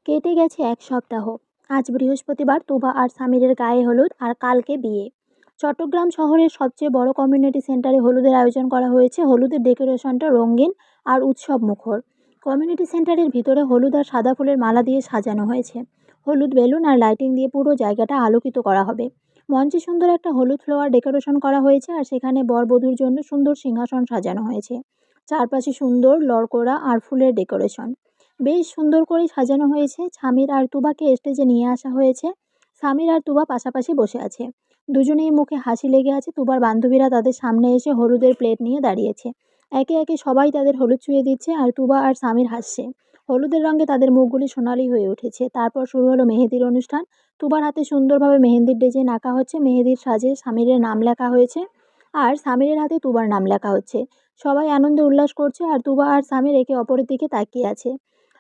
কেটে গেছে ১ সপ্তাহ। আজ বৃহস্পতিবার তুবা আর সামিরের গায়ে হলুদ আর কালকে বিয়ে। চট্টগ্রাম শহরের সবচেয়ে বড় কমিউনিটি সেন্টারে হলুদের আয়োজন করা হয়েছে। হলুদের ডেকোরেশনটা রঙিন আর উৎসব মুখর। কমিউনিটি সেন্টারের ভিতরে হলুদ আর সাদা ফুলের মালা দিয়ে সাজানো হয়েছে। হলুদ বেলুন আর লাইটিং দিয়ে পুরো জায়গাটা আলোকিত করা হবে। মঞ্চে সুন্দর একটা হলুদ ফ্লাওয়ার ডেকোরেশন করা হয়েছে আর সেখানে বরবধূর জন্য সুন্দর সিংহাসন সাজানো হয়েছে। চারপাশে সুন্দর লড়কোড়া আর ফুলের ডেকোরেশন বেশ সুন্দর করে সাজানো হয়েছে। সামির আর তুবাকে স্টেজে নিয়ে আসা হয়েছে। সামির আর তুবা পাশাপাশি বসে আছে। দুজনেই মুখে হাসি লেগে আছে। তুবার বান্ধবীরা তাদের সামনে এসে হলুদের প্লেট নিয়ে দাঁড়িয়েছে। একে একে সবাই তাদের হলুদ ছুঁয়ে দিচ্ছে আর তুবা আর সামির হাসছে। হলুদের রঙে তাদের মুখগুলি সোনালি হয়ে উঠেছে। তারপর শুরু হলো মেহেদির অনুষ্ঠান। তুবার হাতে সুন্দরভাবে মেহেন্দির ডিজাইন আঁকা হচ্ছে। মেহেদির সাজে সামিরের নাম লেখা হয়েছে আর সামিরের হাতে তুবার নাম লেখা হচ্ছে। সবাই আনন্দে উল্লাস করছে আর তুবা আর সামির একে অপরের দিকে তাকিয়ে আছে।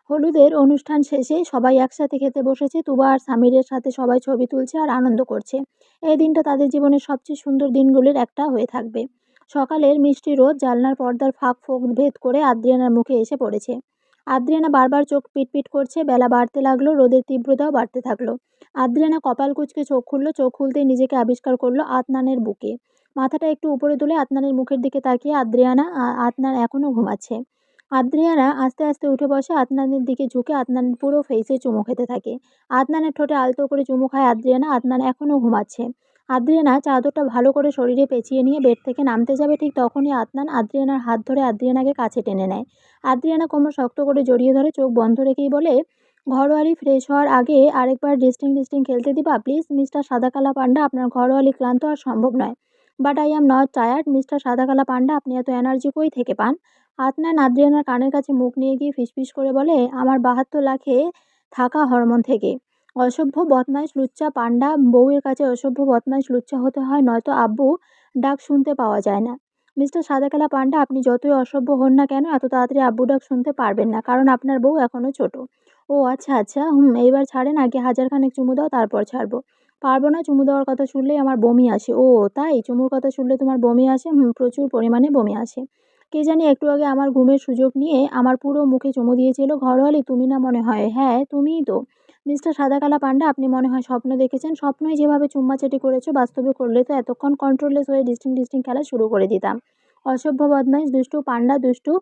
হলুদের অনুষ্ঠান শেষে সবাই একসাথে খেতে বসেছে। তুবা আর সামিরের সাথে সবাই ছবি তুলছে আর আনন্দ করছে। এই দিনটা তাদের জীবনের সবচেয়ে সুন্দর দিনগুলির একটা হয়ে থাকবে। সকালের মিষ্টি রোদ জানলার পর্দার ফাঁক ফোক ভেদ করে আদ্রিয়ানার মুখে এসে পড়েছে। আদ্রিয়ানা বারবার চোখ পিটপিট করছে। বেলা বাড়তে লাগলো, রোদের তীব্রতাও বাড়তে থাকলো। আদ্রিয়ানা কপাল কুঁচকে চোখ খুললো। চোখ খুলতেই নিজেকে আবিষ্কার করলো আদনানের বুকে। মাথাটা একটু উপরে তুলে আদনানের মুখের দিকে তাকিয়ে আদনান এখনো ঘুমাচ্ছে। আদ্রিয়ানা আস্তে আস্তে উঠে বসে আদনানের দিকে ঝুঁকে আদনানের পুরো ফেইসে চুমু খেতে থাকে। আদনানের ঠোঁটে আলতো করে চুমু খায় আদ্রিয়ানা। আদনান এখনও ঘুমাচ্ছে। আদ্রিয়ানা চাদরটা ভালো করে শরীরে পেঁচিয়ে নিয়ে বেড থেকে নামতে যাবে, ঠিক তখনই আদনান আদ্রিয়ানার হাত ধরে আদ্রিয়ানাকে কাছে টেনে নেয়। আদ্রিয়ানা কোমর শক্ত করে জড়িয়ে ধরে, চোখ বন্ধ রেখেই বলে, ঘরোয়ালি ফ্রেশ হওয়ার আগে আরেকবার ডিস্টিং ডিস্টিং খেলতে দিবা প্লিজ মিস্টার সাদাকালা পান্ডা। আপনার ঘরোয়ালি ক্লান্ত আর সম্ভব নয়। But I am not tired mister সাদাকালা পান্ডা। আপনি এত এনার্জি কই থেকে পান? আদনান আদ্রিয়ানার কানের কাছে মুখ নিয়ে গিয়ে ফিসফিস করে বলে, আমার ৭২ লাখে থাকা হরমোন থেকে। অসভ্য বদমাইশ লুচ্চা পান্ডা। বউয়ের কাছে অসভ্য বদমাইশ লুচ্চা হতে হয়, নয়তো আব্বু ডাক শুনতে পাওয়া যায় না। মিস্টার সাদাকালা পান্ডা, আপনি যতই অসভ্য হন না কেন এত তাড়াতাড়ি আব্বু ডাক শুনতে পারবেন না, কারণ আপনার বউ এখনো ছোট। ও আচ্ছা আচ্ছা, এইবার ছাড়েন, আগে হাজারখানেক চুমু দাও তারপর ছাড়বো। পারবো না, চুমু দেওয়ার কথা শুনলেই আমার বমি আসে। ও তাই, চুমুর কথা শুনলে তোমার বমি আসে? প্রচুর পরিমাণে বমি আসে। কে জানি একটু আগে আমার ঘুমের সুযোগ নিয়ে আমার পুরো মুখে চুমু দিয়েছিল। ঘরোয়ালি তুমি না মনে হয়? হ্যাঁ তুমিই তো। মিস্টার সাদাকালা পান্ডা, আপনি মনে হয় স্বপ্ন দেখেছেন। স্বপ্নই যেভাবে চুম্মাচাটি করেছো, বাস্তবে করলে তো এতক্ষণ কন্ট্রোললেস হয়ে ডিস্টিং ডিস্টিং খেলা শুরু করে দিতাম। অসভ্য বদমাইশ দুষ্টু পান্ডা, দুষ্টু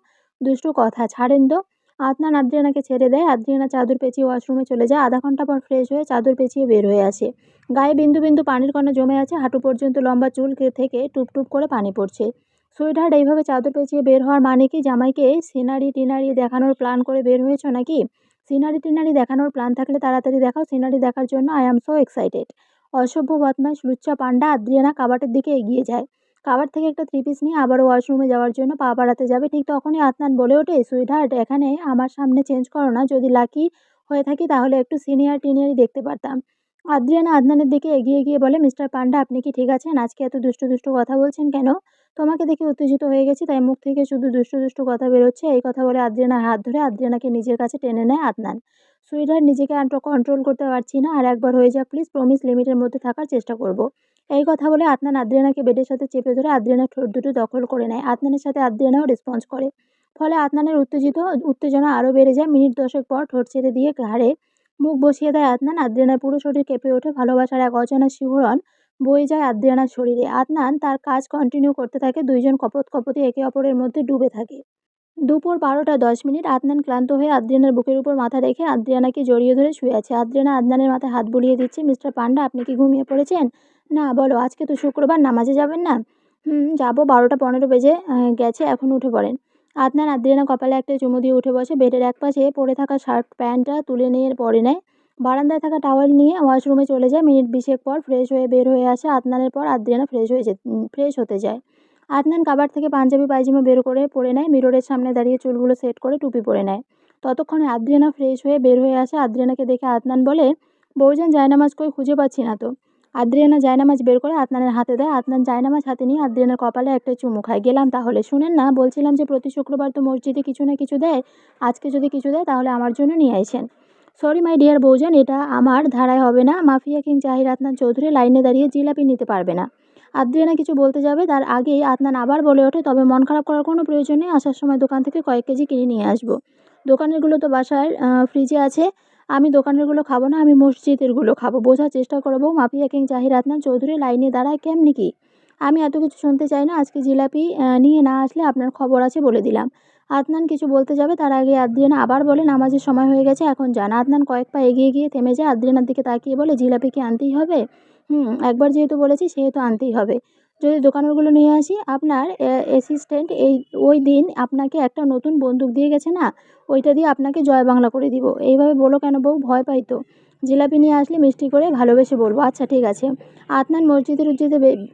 দুষ্টু কথা ছাড়েন তো। আদনান আদ্রিয়ানাকে ছেড়ে দেয়। আদ্রিয়ানা চাদর পেঁচিয়ে ওয়াশরুমে চলে যায়। আধা ঘন্টা পর ফ্রেশ হয়ে চাদর পেঁচিয়ে বের হয়ে আসে। গায়ে বিন্দু বিন্দু পানির কণা জমে আছে। হাঁটু পর্যন্ত লম্বা চুল থেকে টুপ টুপ করে পানি পড়ছে। সুইটহার্ট, এইভাবে চাদর পেঁচিয়ে বের হওয়ার মানে কি জামাইকে সিনারি টিনারি দেখানোর প্ল্যান করে বের হয়েছো নাকি? সিনারি টিনারি দেখানোর প্ল্যান থাকলে তাড়াতাড়ি দেখাও। সিনারি দেখার জন্য আই অ্যাম সো এক্সাইটেড। অসভ্য বদমাইশ লুচ্চা পান্ডা। আদ্রিয়ানা কাবাটের দিকে এগিয়ে যায়। কাবার থেকে একটা থ্রি পিস নিয়ে আবারও ওয়াশরুমে যাওয়ার জন্য পা বাড়াতে যাবে, ঠিক তখনই আদনান বলে ওঠে, সুইটহার্ট এখানে আমার সামনে চেঞ্জ করো না। যদি লাকি হয়ে থাকি তাহলে একটু সিনিয়র টিনিয়রই দেখতে পারতাম। আদ্রিয়ানা আদনানের দিকে এগিয়ে গিয়ে বলে, মিস্টার পান্ডা আপনি কি ঠিক আছেন? আজকে এত দুষ্টু দুষ্টু কথা বলছেন কেন? তোমাকে দেখে উত্তেজিত হয়ে গেছি, তাই মুখ থেকে শুধু দুষ্টু দুষ্টু কথা বেরোচ্ছে। এই কথা বলে আদ্রিয়ানার হাত ধরে আদ্রিয়ানাকে নিজের কাছে টেনে নেয় আদনান। সুইটহার্ট, নিজেকে আর কন্ট্রোল করতে পারছি না, আর একবার হয়ে যাক প্লিজ। প্রমিস লিমিটের মধ্যে থাকার চেষ্টা করব। এই কথা বলে আদনান আদ্রিয়ানাকে বেডের সাথে চেপে ধরে আদ্রিয়ানার ঠোঁট দুটো দখল করে নেয়। আদনানের সাথে আদ্রিয়ানাও রেসপন্স করে। ফলে আদনানের উত্তেজনা আরও বেড়ে যায়। মিনিট 10 পর ঠোঁট ছেড়ে দিয়ে ঘাড়ে মুখ বসিয়ে দেয় আদনান। আদ্রিয়ানার পুরো শরীর কেঁপে ওঠে। ভালোবাসার এক অজানা শিহরণ বয়ে যায় আদ্রিয়ানার শরীরে। আদনান তার কাজ কন্টিনিউ করতে থাকে। দুইজন কপোত-কপোতি একে অপরের মধ্যে ডুবে থাকে। দুপুর ১২টা ১০ আদনান ক্লান্ত হয়ে আদ্রিয়ানার বুকের উপর মাথা রেখে আদ্রিয়ানাকে জড়িয়ে ধরে শুয়ে আছে। আদ্রিয়ানা আদনানের মাথায় হাত বুলিয়ে দিচ্ছে। মিস্টার পান্ডা আপনি কি ঘুমিয়ে পড়েছেন? না বলো, আজকে তো শুক্রবার, নামাজে যাবেন না? যাবো, ১২টা ১৫ বেজে গেছে, এখন উঠে পড়েন। আদনান আদ্রিয়ানার কপালে একটা চুমু দিয়ে উঠে বসে। বেডের একপাশে পড়ে থাকা শার্ট প্যান্টটা তুলে নিয়ে পরে নেয়। বারান্দায় থাকা টাওয়েল নিয়ে ওয়াশরুমে চলে যায়। মিনিট ২০ পর ফ্রেশ হয়ে বের হয়ে আসে। আদনানের পর আদ্রিয়ানা ফ্রেশ হতে যায়। আদনান কাবাড থেকে পাঞ্জাবি পায়জামা বের করে পরে নেয়। মিররের সামনে দাঁড়িয়ে চুলগুলো সেট করে টুপি পরে নেয়। ততক্ষণে আদ্রিয়ানা ফ্রেশ হয়ে বের হয়ে আসে। আদ্রিয়ানাকে দেখে আদনান বলে, বউজান জায়নামাজ কই, খুঁজে পাচ্ছি না তো। আদ্রিয়ানা জায়নামাজ বের করে আদনানের হাতে দেয়। আদনান জায়নামাজ হাতে নিয়ে আদ্রিয়ানার কপালে একটা চুমু খায়। গেলাম তাহলে। শুনেন না, বলছিলাম যে প্রতি শুক্রবার তো মসজিদে কিছু না কিছু দেয়, আজকে যদি কিছু দেয় তাহলে আমার জন্য নিয়ে আইসেন। সরি মাই ডিয়ার বউজান, এটা আমার ধারায় হবে না। মাফিয়া কিং জাহির আদনান চৌধুরী লাইনে দাঁড়িয়ে জিলাপি নিতে পারবে না। আদ্রিয়ানা কিছু বলতে যাবে, তার আগেই আদনান আবার বলে ওঠে, তবে মন খারাপ করার কোনো প্রয়োজন নেই। আসার সময় দোকান থেকে কয়েক কেজি কিনে নিয়ে আসবো। দোকানেরগুলো তো বাসার ফ্রিজে আছে। আমি দোকানেরগুলো খাবো না, আমি মসজিদেরগুলো খাবো। বোঝার চেষ্টা করো বউ, মাফিয়া কিং জাহির আদনান চৌধুরী লাইনে দাঁড়ায় কেমনি কি? আমি এত কিছু শুনতে চাই না। আজকে জিলাপি নিয়ে না আসলে আপনার খবর আছে বলে দিলাম। আদনান কিছু বলতে যাবে তার আগে আদ্রিয়ানা আবার বলে, নামাজের সময় হয়ে গেছে, এখন যান। আদনান কয়েক পা এগিয়ে গিয়ে থেমে যায়, আদ্রিয়ানার দিকে তাকিয়ে বলে, জিলাপি কি আনতেই হবে? একবার যেহেতু বলেছি সেহেতু আনতেই হবে। যদি দোকানেরগুলো নিয়ে আসি? আপনার অ্যাসিস্ট্যান্ট ওই দিন আপনাকে একটা নতুন বন্দুক দিয়ে গেছে না, ওইটা দিয়ে আপনাকে জয় বাংলা করে দিব। এইভাবে বলো কেন বউ, ভয় পাই তো। জিলাপি নিয়ে আসলে মিষ্টি করে ভালোবেসে বলবো। আচ্ছা ঠিক আছে। আদনান মসজিদের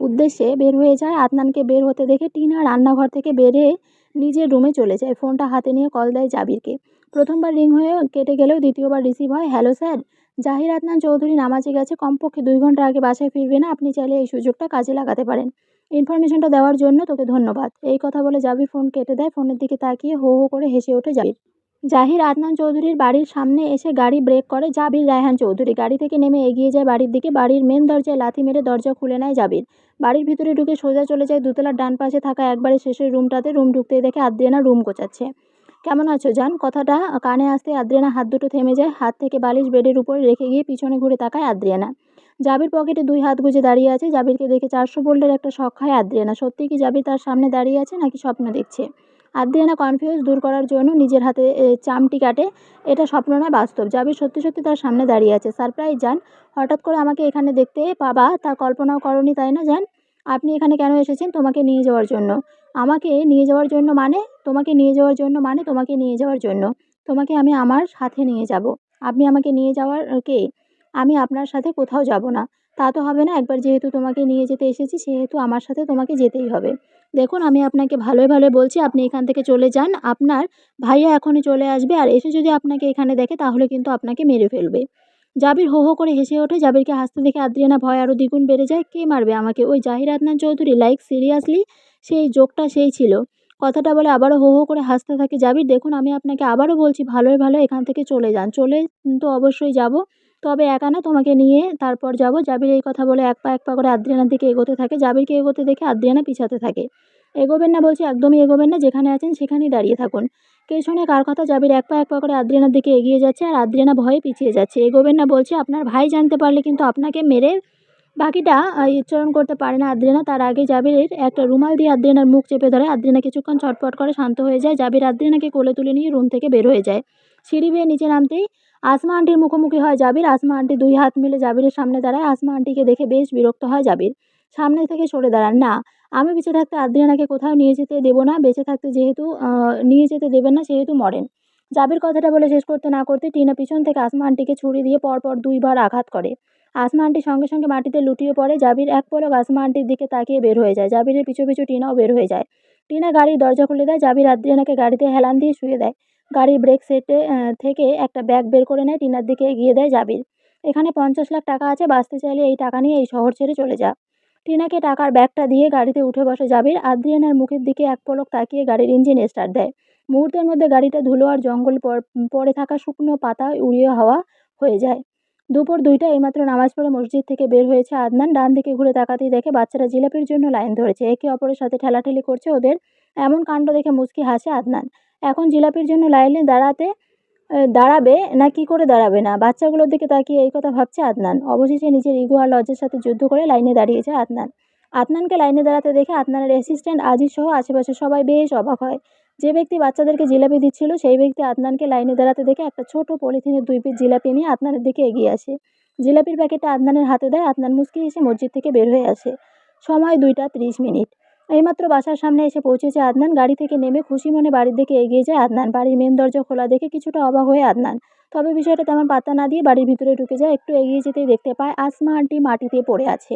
উদ্দেশ্যে বের হয়ে যায়। আদনানকে বের হতে দেখে টিনা রান্নাঘর থেকে বেরিয়ে নিজের রুমে চলে যায়। ফোনটা হাতে নিয়ে কল দেয় জাবিরকে। প্রথমবার রিং হয়ে কেটে গেলেও দ্বিতীয়বার রিসিভ হয়। হ্যালো স্যার, জাহির আদনান চৌধুরী নামাজে গেছে, কমপক্ষে 2 ঘন্টা আগে বাসায় ফিরবে না, আপনি চাইলে এই সুযোগটা কাজে লাগাতে পারেন। ইনফরমেশনটা দেওয়ার জন্য তোকে ধন্যবাদ। এই কথা বলে জাবির ফোন কেটে দেয়। ফোনের দিকে তাকিয়ে হো হো করে হেসে ওঠে জাবির। জাহির আদনান চৌধুরীর বাড়ির সামনে এসে গাড়ি ব্রেক করে জাবির রায়হান চৌধুরী। গাড়ি থেকে নেমে এগিয়ে যায় বাড়ির দিকে। বাড়ির মেন দরজায় লাথি মেরে দরজা খুলে নেয় জাবির। বাড়ির ভিতরে ঢুকে সোজা চলে যায় দোতলার ডান পাশে থাকা একবারে শেষের রুমটাতে। রুম ঢুকতেই দেখে আদ্রিয়ানা রুম গোছাচ্ছে। কেমন আছো জান? কথাটা কানে আসতে আদ্রিয়ানা হাত দুটো থেমে যায়। হাত থেকে বালিশ বেডের উপরে রেখে গিয়ে পিছনে ঘুরে তাকায় আদ্রিয়ানা। জাবির পকেটে 2 হাত গুজে দাঁড়িয়ে আছে। জাবিরকে দেখে 400 ভোল্টের একটা শক খায় আদ্রিয়ানা। সত্যি কি জাবির তার সামনে দাঁড়িয়ে আছে নাকি স্বপ্ন দেখছে? আদ্রিয়ানা কনফিউজ দূর করার জন্য নিজের হাতে চামটি কাটে। এটা স্বপ্ন নয়, বাস্তব। জাবির সত্যি সত্যি তার সামনে দাঁড়িয়ে আছে। সারপ্রাইজ জান, হঠাৎ করে আমাকে এখানে দেখতে পাবা তার কল্পনাও করনি তাই না জান? আপনি এখানে কেন এসেছেন? তোমাকে নিয়ে যাওয়ার জন্য। আমাকে নিয়ে যাওয়ার জন্য মানে? তোমাকে নিয়ে যাওয়ার জন্য মানে তোমাকে নিয়ে যাওয়ার জন্য। তোমাকে আমি আমার সাথে নিয়ে যাব। আপনি আমাকে নিয়ে যাওয়ার কে? আমি আপনার সাথে কোথাও যাব না। তা তো হবে না। একবার যেহেতু তোমাকে নিয়ে যেতে এসেছি সেহেতু আমার সাথে তোমাকে যেতেই হবে। দেখুন, আমি আপনাকে ভালোই ভালোই বলছি, আপনি এখান থেকে চলে যান। আপনার ভাইয়া এখনই চলে আসবে, আর এসে যদি আপনাকে এখানে দেখে তাহলে কিন্তু আপনাকে মেরে ফেলবে। জাবির হো হো করে হেসে ওঠে। জাবিরকে হাসতে দেখে আদ্রিয়ানা ভয় আরও দ্বিগুণ বেড়ে যায়। কে মারবে আমাকে? ওই জাহির আদনান চৌধুরী? Like seriously? সেই জোকটা সেই ছিল। কথাটা বলে আবারও হো হো করে হাসতে থাকে জাবির। দেখুন, আমি আপনাকে আবারও বলছি, ভালোই ভালো এখান থেকে চলে যান। চলে তো অবশ্যই যাব, তবে একা না, তোমাকে নিয়ে তারপর যাব। জাবির এই কথা বলে এক পা করে আদ্রিয়ানার দিকে এগোতে থাকে। জাবিরকে এগোতে দেখে আদ্রিয়ানা পিছাতে থাকে। এগোবেন না বলছি, একদমই এগোবেন না। যেখানে আছেন সেখানেই দাঁড়িয়ে থাকুন। কে শোনে কার কথা? জাবির এক পা করে আদ্রিয়ানার দিকে এগিয়ে যাচ্ছে, আর আদ্রিয়ানা ভয়ে পিছিয়ে যাচ্ছে। এগোবেন না বলছি, আপনার ভাই জানতে পারলে কিন্তু আপনাকে মেরে বাকিটা উচ্চারণ করতে পারে না আদ্রিয়ানা। তার আগে জাবিরের একটা রুমাল দিয়ে আদ্রিয়ানার মুখ চেপে ধরে। আদ্রিয়ানা কিছুক্ষণ ছটফট করে শান্ত হয়ে যায়। জাবির আদ্রিয়ানাকে কোলে তুলে নিয়ে রুম থেকে বের হয়ে যায়। সিঁড়ি বেয়ে নিচে নামতেই আসমা আন্টির মুখোমুখি হয় জাবির। আসমা আন্টি 2 হাত মিলে জাবিরের সামনে দাঁড়ায়। আসমা আন্টিকে দেখে বেশ বিরক্ত হয় জাবির। সামনে থেকে সরে দাঁড়ান। না, আমি বেঁচে থাকতে আদ্রিয়ানাকে কোথাও নিয়ে যেতে দেবো না। বেঁচে থাকতে যেহেতু নিয়ে যেতে দেবেন না সেহেতু মরেন। জাবির কথাটা বলে শেষ করতে না করতে টিনা পিছন থেকে আসমা আন্টিকে ছুরি দিয়ে পরপর 2বার আঘাত করে। আসমা আন্টি সঙ্গে সঙ্গে মাটিতে লুটিয়ে পড়ে। জাবির এক পলক আসমা আন্টির দিকে তাকিয়ে বের হয়ে যায়। জাবিরের পিছু পিছু টিনাও বের হয়ে যায়। টিনা গাড়ির দরজা খুলে দেয়। জাবির আদ্রিয়ানাকে গাড়িতে হেলান দিয়ে শুয়ে দেয়। গাড়ির ব্রেক সেটে থেকে একটা ব্যাগ বের করে নেয়। টিনার দিকে এগিয়ে দেয় জাবির। এখানে 50 লাখ টাকা আছে, বাঁচতে চাইলে এই টাকা নিয়ে এই শহর ছেড়ে চলে যা। টিনাকে টাকার ব্যাগটা দিয়ে গাড়িতে উঠে বসে জাবির। আদ্রিয়ানার মুখের দিকে এক পলক তাকিয়ে গাড়ির ইঞ্জিন স্টার্ট দেয়। মুহূর্তের মধ্যে গাড়িটা ধুলো আর জঙ্গল পড়ে থাকা শুকনো পাতা উড়িয়ে হাওয়া হয়ে যায়। দুপুর 2টা। এইমাত্র নামাজ পড়ে মসজিদ থেকে বের হয়েছে আদনান। ডান দিকে ঘুরে তাকাতেই দেখে বাচ্চারা জিলাপির জন্য লাইন ধরেছে। একে অপরের সাথে ঠেলাঠেলি করছে। ওদের এমন কাণ্ড দেখে মুচকি হাসে আদনান। এখন জিলাপির জন্য লাইনে দাঁড়াবে না কি করে দাঁড়াবে না? বাচ্চাগুলোর দিকে তাকিয়ে এই কথা ভাবছে আদনান। অবশেষে নিজের ইগো আর লজ্জার সাথে যুদ্ধ করে লাইনে দাঁড়িয়েছে আদনান। আদনানকে লাইনে দাঁড়াতে দেখে আদনানের অ্যাসিস্ট্যান্ট আজিজ সহ আশেপাশের সবাই বেশ অবাক হয়। যে ব্যক্তি বাচ্চাদেরকে জিলাপি দিচ্ছিল সেই ব্যক্তি আদনানকে লাইনে দাঁড়াতে দেখে একটা ছোট পলিথিনের 2 পিস জিলাপি নিয়ে আদনানের দিকে এগিয়ে আসে। জিলাপির প্যাকেটটা আদনানের হাতে দেয়। আদনান মুচকি হেসে মসজিদ থেকে বের হয়ে আসে। সময় 2টা 30 মিনিট। এইমাত্র বাসার সামনে এসে পৌঁছেছে আদনান। গাড়ি থেকে নেমে খুশি মনে বাড়ির দিকে এগিয়ে যায় আদনান। বাড়ির মেন দরজা খোলা দেখে কিছুটা অবাক হয়ে আদনান, তবে বিষয়টা তেমন পাত্তা না দিয়ে বাড়ির ভিতরে ঢুকে যায়। একটু এগিয়ে যেতেই দেখতে পায় আসমা আন্টি মাটিতে পড়ে আছে।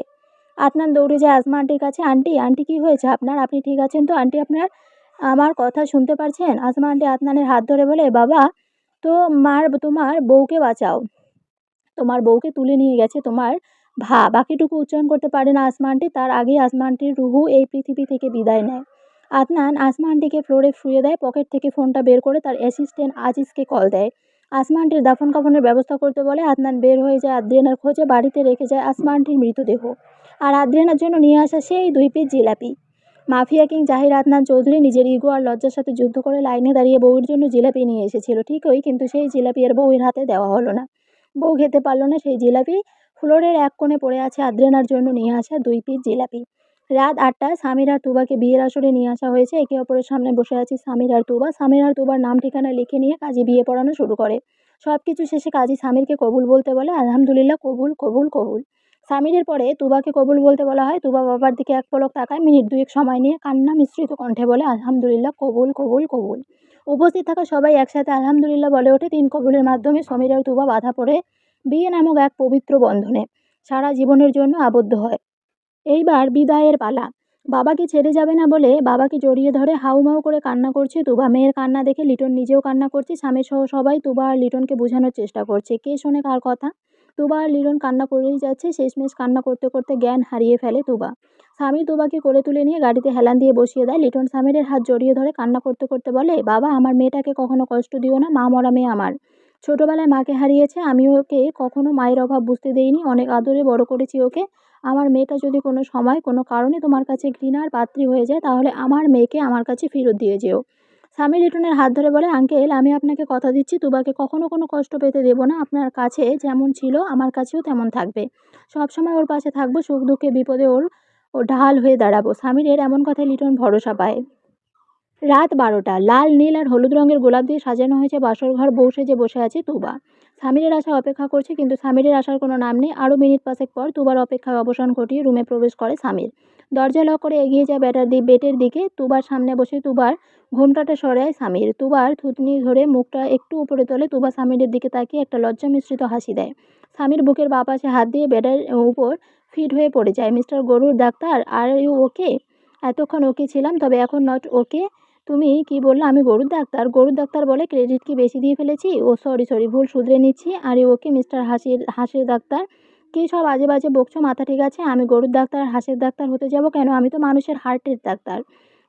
আদনান দৌড়ে যায় আসমা আন্টির কাছে। আন্টি, আন্টি কি হয়েছে আপনার? আপনি ঠিক আছেন তো আন্টি? আমার কথা শুনতে পারছেন? আসমা আন্টি আদনানের হাত ধরে বলে, বাবা, তোমার বউকে বাঁচাও। তোমার বউকে তুলে নিয়ে গেছে তোমার বাকিটুকু উচ্চারণ করতে পারে না আসমা আন্টি। তার আগেই আসমা আন্টির রুহু এই পৃথিবী থেকে বিদায় নেয়। আদনান আসমা আন্টিকে ফ্লোরে শুইয়ে দেয়। পকেট থেকে ফোনটা বের করে তার অ্যাসিস্ট্যান্ট আজিজকে কল দেয়। আসমা আন্টির দাফন কাফনের ব্যবস্থা করতে বলে। আদনান বের হয়ে যায় আদ্রিয়ানার খোঁজে। বাড়িতে রেখে যায় আসমা আন্টির মৃতদেহ আর আদ্রিয়ানার জন্য নিয়ে আসা সেই 2 পিস জিলাপি। মাফিয়া কিং জাহির আদনান চৌধুরী নিজের ইগো আর লজ্জার সাথে যুদ্ধ করে লাইনে দাঁড়িয়ে বউয়ের জন্য জিলাপি নিয়ে এসেছিল ঠিকই, কিন্তু সেই জিলাপি আর বউয়ের হাতে দেওয়া হলো না। বউ খেতে পারল না সেই জিলাপি। ফ্লোরের এক কোণে পড়ে আছে আদ্রিয়ানার জন্য নিয়ে আসা 2 পিস জিলাপি। রাত 8টায় সামির আর তুবাকে বিয়ের আসরে নিয়ে আসা হয়েছে। একে অপরের সামনে বসে আছে সামির আর তুবা। সামির আর তুবার নাম ঠিকানা লিখে নিয়ে কাজী বিয়ে পড়ানো শুরু করে। সবকিছু শেষে কাজী সামিরকে কবুল বলতে বলে। আলহামদুলিল্লাহ, কবুল কবুল কবুল। সামিরের পরে তুবাকে কবুল বলতে বলা হয়। তুবা বাবার দিকে এক পলক তাকায়, মিনিট 2 সময় নিয়ে কান্না মিশ্রিত কণ্ঠে বলে, আলহামদুলিল্লাহ, কবুল কবুল কবুল। উপস্থিত থাকা সবাই একসাথে আলহামদুলিল্লাহ বলে ওঠে। 3 কবুলের মাধ্যমে সমীর আর তুবা বাধা পড়ে বিয়ে নামক এক পবিত্র বন্ধনে সারা জীবনের জন্য আবদ্ধ হয়। এইবার বিদায়ের পালা। বাবাকে ছেড়ে যাবে না বলে বাবাকে জড়িয়ে ধরে হাউমাউ করে কান্না করছে তুবা। মেয়ের কান্না দেখে লিটন নিজেও কান্না করছে। স্বামী সহ সবাই তুবা আর লিটনকে বোঝানোর চেষ্টা করছে। কে শোনে কার কথা? তুবা আর লিটন কান্না করেই যাচ্ছে। শেষমেশ কান্না করতে করতে জ্ঞান হারিয়ে ফেলে তুবা। স্বামী তুবাকে কোলে তুলে নিয়ে গাড়িতে হেলান দিয়ে বসিয়ে দেয়। লিটন স্বামীর হাত জড়িয়ে ধরে কান্না করতে করতে বলে, বাবা, আমার মেয়েটাকে কখনো কষ্ট দিও না। মা মরা মেয়ে আমার। ছোটবেলায় মাকে হারিয়েছে। আমি ওকে কখনো মায়ের অভাব বুঝতে দেইনি। অনেক আদরে বড় করেছি ওকে। আমার মেয়েটা যদি কোনো সময় কোনো কারণে তোমার কাছে ঘৃণার পাত্রী হয়ে যায়, তাহলে আমার মেয়েকে আমার কাছে ফেরত দিয়ে যেও। স্বামী লিটনের হাত ধরে বলে, আঙ্কেল, আমি আপনাকে কথা দিচ্ছি তুবাকে কখনো কোনো কষ্ট পেতে দেব না। আপনার কাছে যেমন ছিল আমার কাছেও তেমন থাকবে। সবসময় ওর পাশে থাকবো। সুখ দুঃখে বিপদে ও ঢাল হয়ে দাঁড়াবো। স্বামীর এমন কথায় লিটন ভরসা পায়। রাত 12টা। লাল, নীল আর হলুদ রঙের গোলাপ দিয়ে সাজানো হয়েছে বাসর ঘর। বউ সেজে বসে আছে তুবা। সামিরের আশা অপেক্ষা করছে, কিন্তু সামিরের আসার কোনো নাম নেই। আরও মিনিট 5 পর তুবার অপেক্ষায় অবসান ঘটিয়ে রুমে প্রবেশ করে সামির। দরজা লক করে এগিয়ে যায় বেটের দিকে। তুবার সামনে বসে তুবার ঘোমটাটা সরায় সামির। তুবার থুতনি ধরে মুখটা একটু উপরে তোলে। তুবা সামিরের দিকে তাকিয়ে একটা লজ্জা মিশ্রিত হাসি দেয়। সামির বুকের বাঁ পাশে হাত দিয়ে বেডের উপর ফিট হয়ে পড়ে যায়। মিস্টার গরুর ডাক্তার, আর ইউ ওকে? এতক্ষণ ওকে ছিলাম, তবে এখন নট ওকে। তুমি কি বললে? আমি গরুর ডাক্তার? গরুর ডাক্তার বলে ক্রেডিট কি বেশি দিয়ে ফেলেছি? ও সরি, ভুল শুধরে নিচ্ছি। আরে ওকে মিস্টার হাসির ডাক্তার। কী সব আজে বাজে বকছো? মাথা ঠিক আছে? আমি গরুর ডাক্তার আর হাসির ডাক্তার হতে যাব কেন? আমি তো মানুষের হার্টের ডাক্তার।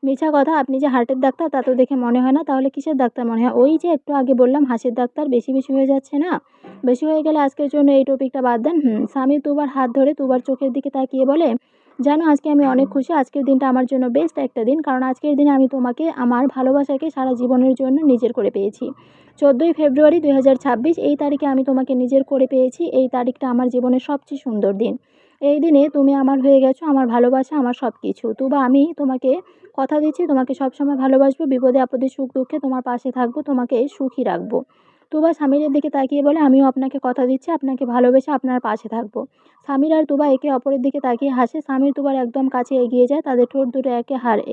মিছা কথা। আপনি যে হার্টের ডাক্তার তা তো দেখে মনে হয় না। তাহলে কিসের ডাক্তার মনে হয়? ওই যে একটু আগে বললাম হাসির ডাক্তার। বেশি বেশি হয়ে যাচ্ছে না? বেশি হয়ে গেলে আজকের জন্য এই টপিকটা বাদ দেন। স্বামী তুবার হাত ধরে তুবার চোখের দিকে তাকিয়ে বলে, জানো, আজকে আমি অনেক খুশি। আজকের দিনটা আমার জন্য বেস্ট একটা দিন, কারণ আজকের দিনে আমি তোমাকে, আমার ভালোবাসাকে সারা জীবনের জন্য নিজের করে পেয়েছি। 14ই ফেব্রুয়ারি 2026, এই তারিখে আমি তোমাকে নিজের করে পেয়েছি। এই তারিখটা আমার জীবনের সবচেয়ে সুন্দর দিন। এই দিনে তুমি আমার হয়ে গেছো, আমার ভালোবাসা, আমার সব কিছু। তুবা, আমি তোমাকে কথা দিচ্ছি তোমাকে সবসময় ভালোবাসবো। বিপদে আপদে সুখ দুঃখে তোমার পাশে থাকবো, তোমাকে সুখী রাখবো। তুবা স্বামীরের দিকে তাকিয়ে বলে, আমিও আপনাকে কথা দিচ্ছি আপনাকে ভালোবেসে আপনার পাশে থাকবো। সামির আর তুবা একে অপরের দিকে তাকিয়ে হাসে। সামির তুবার একদম কাছে এগিয়ে যায়। তাদের ঠোঁট দুটো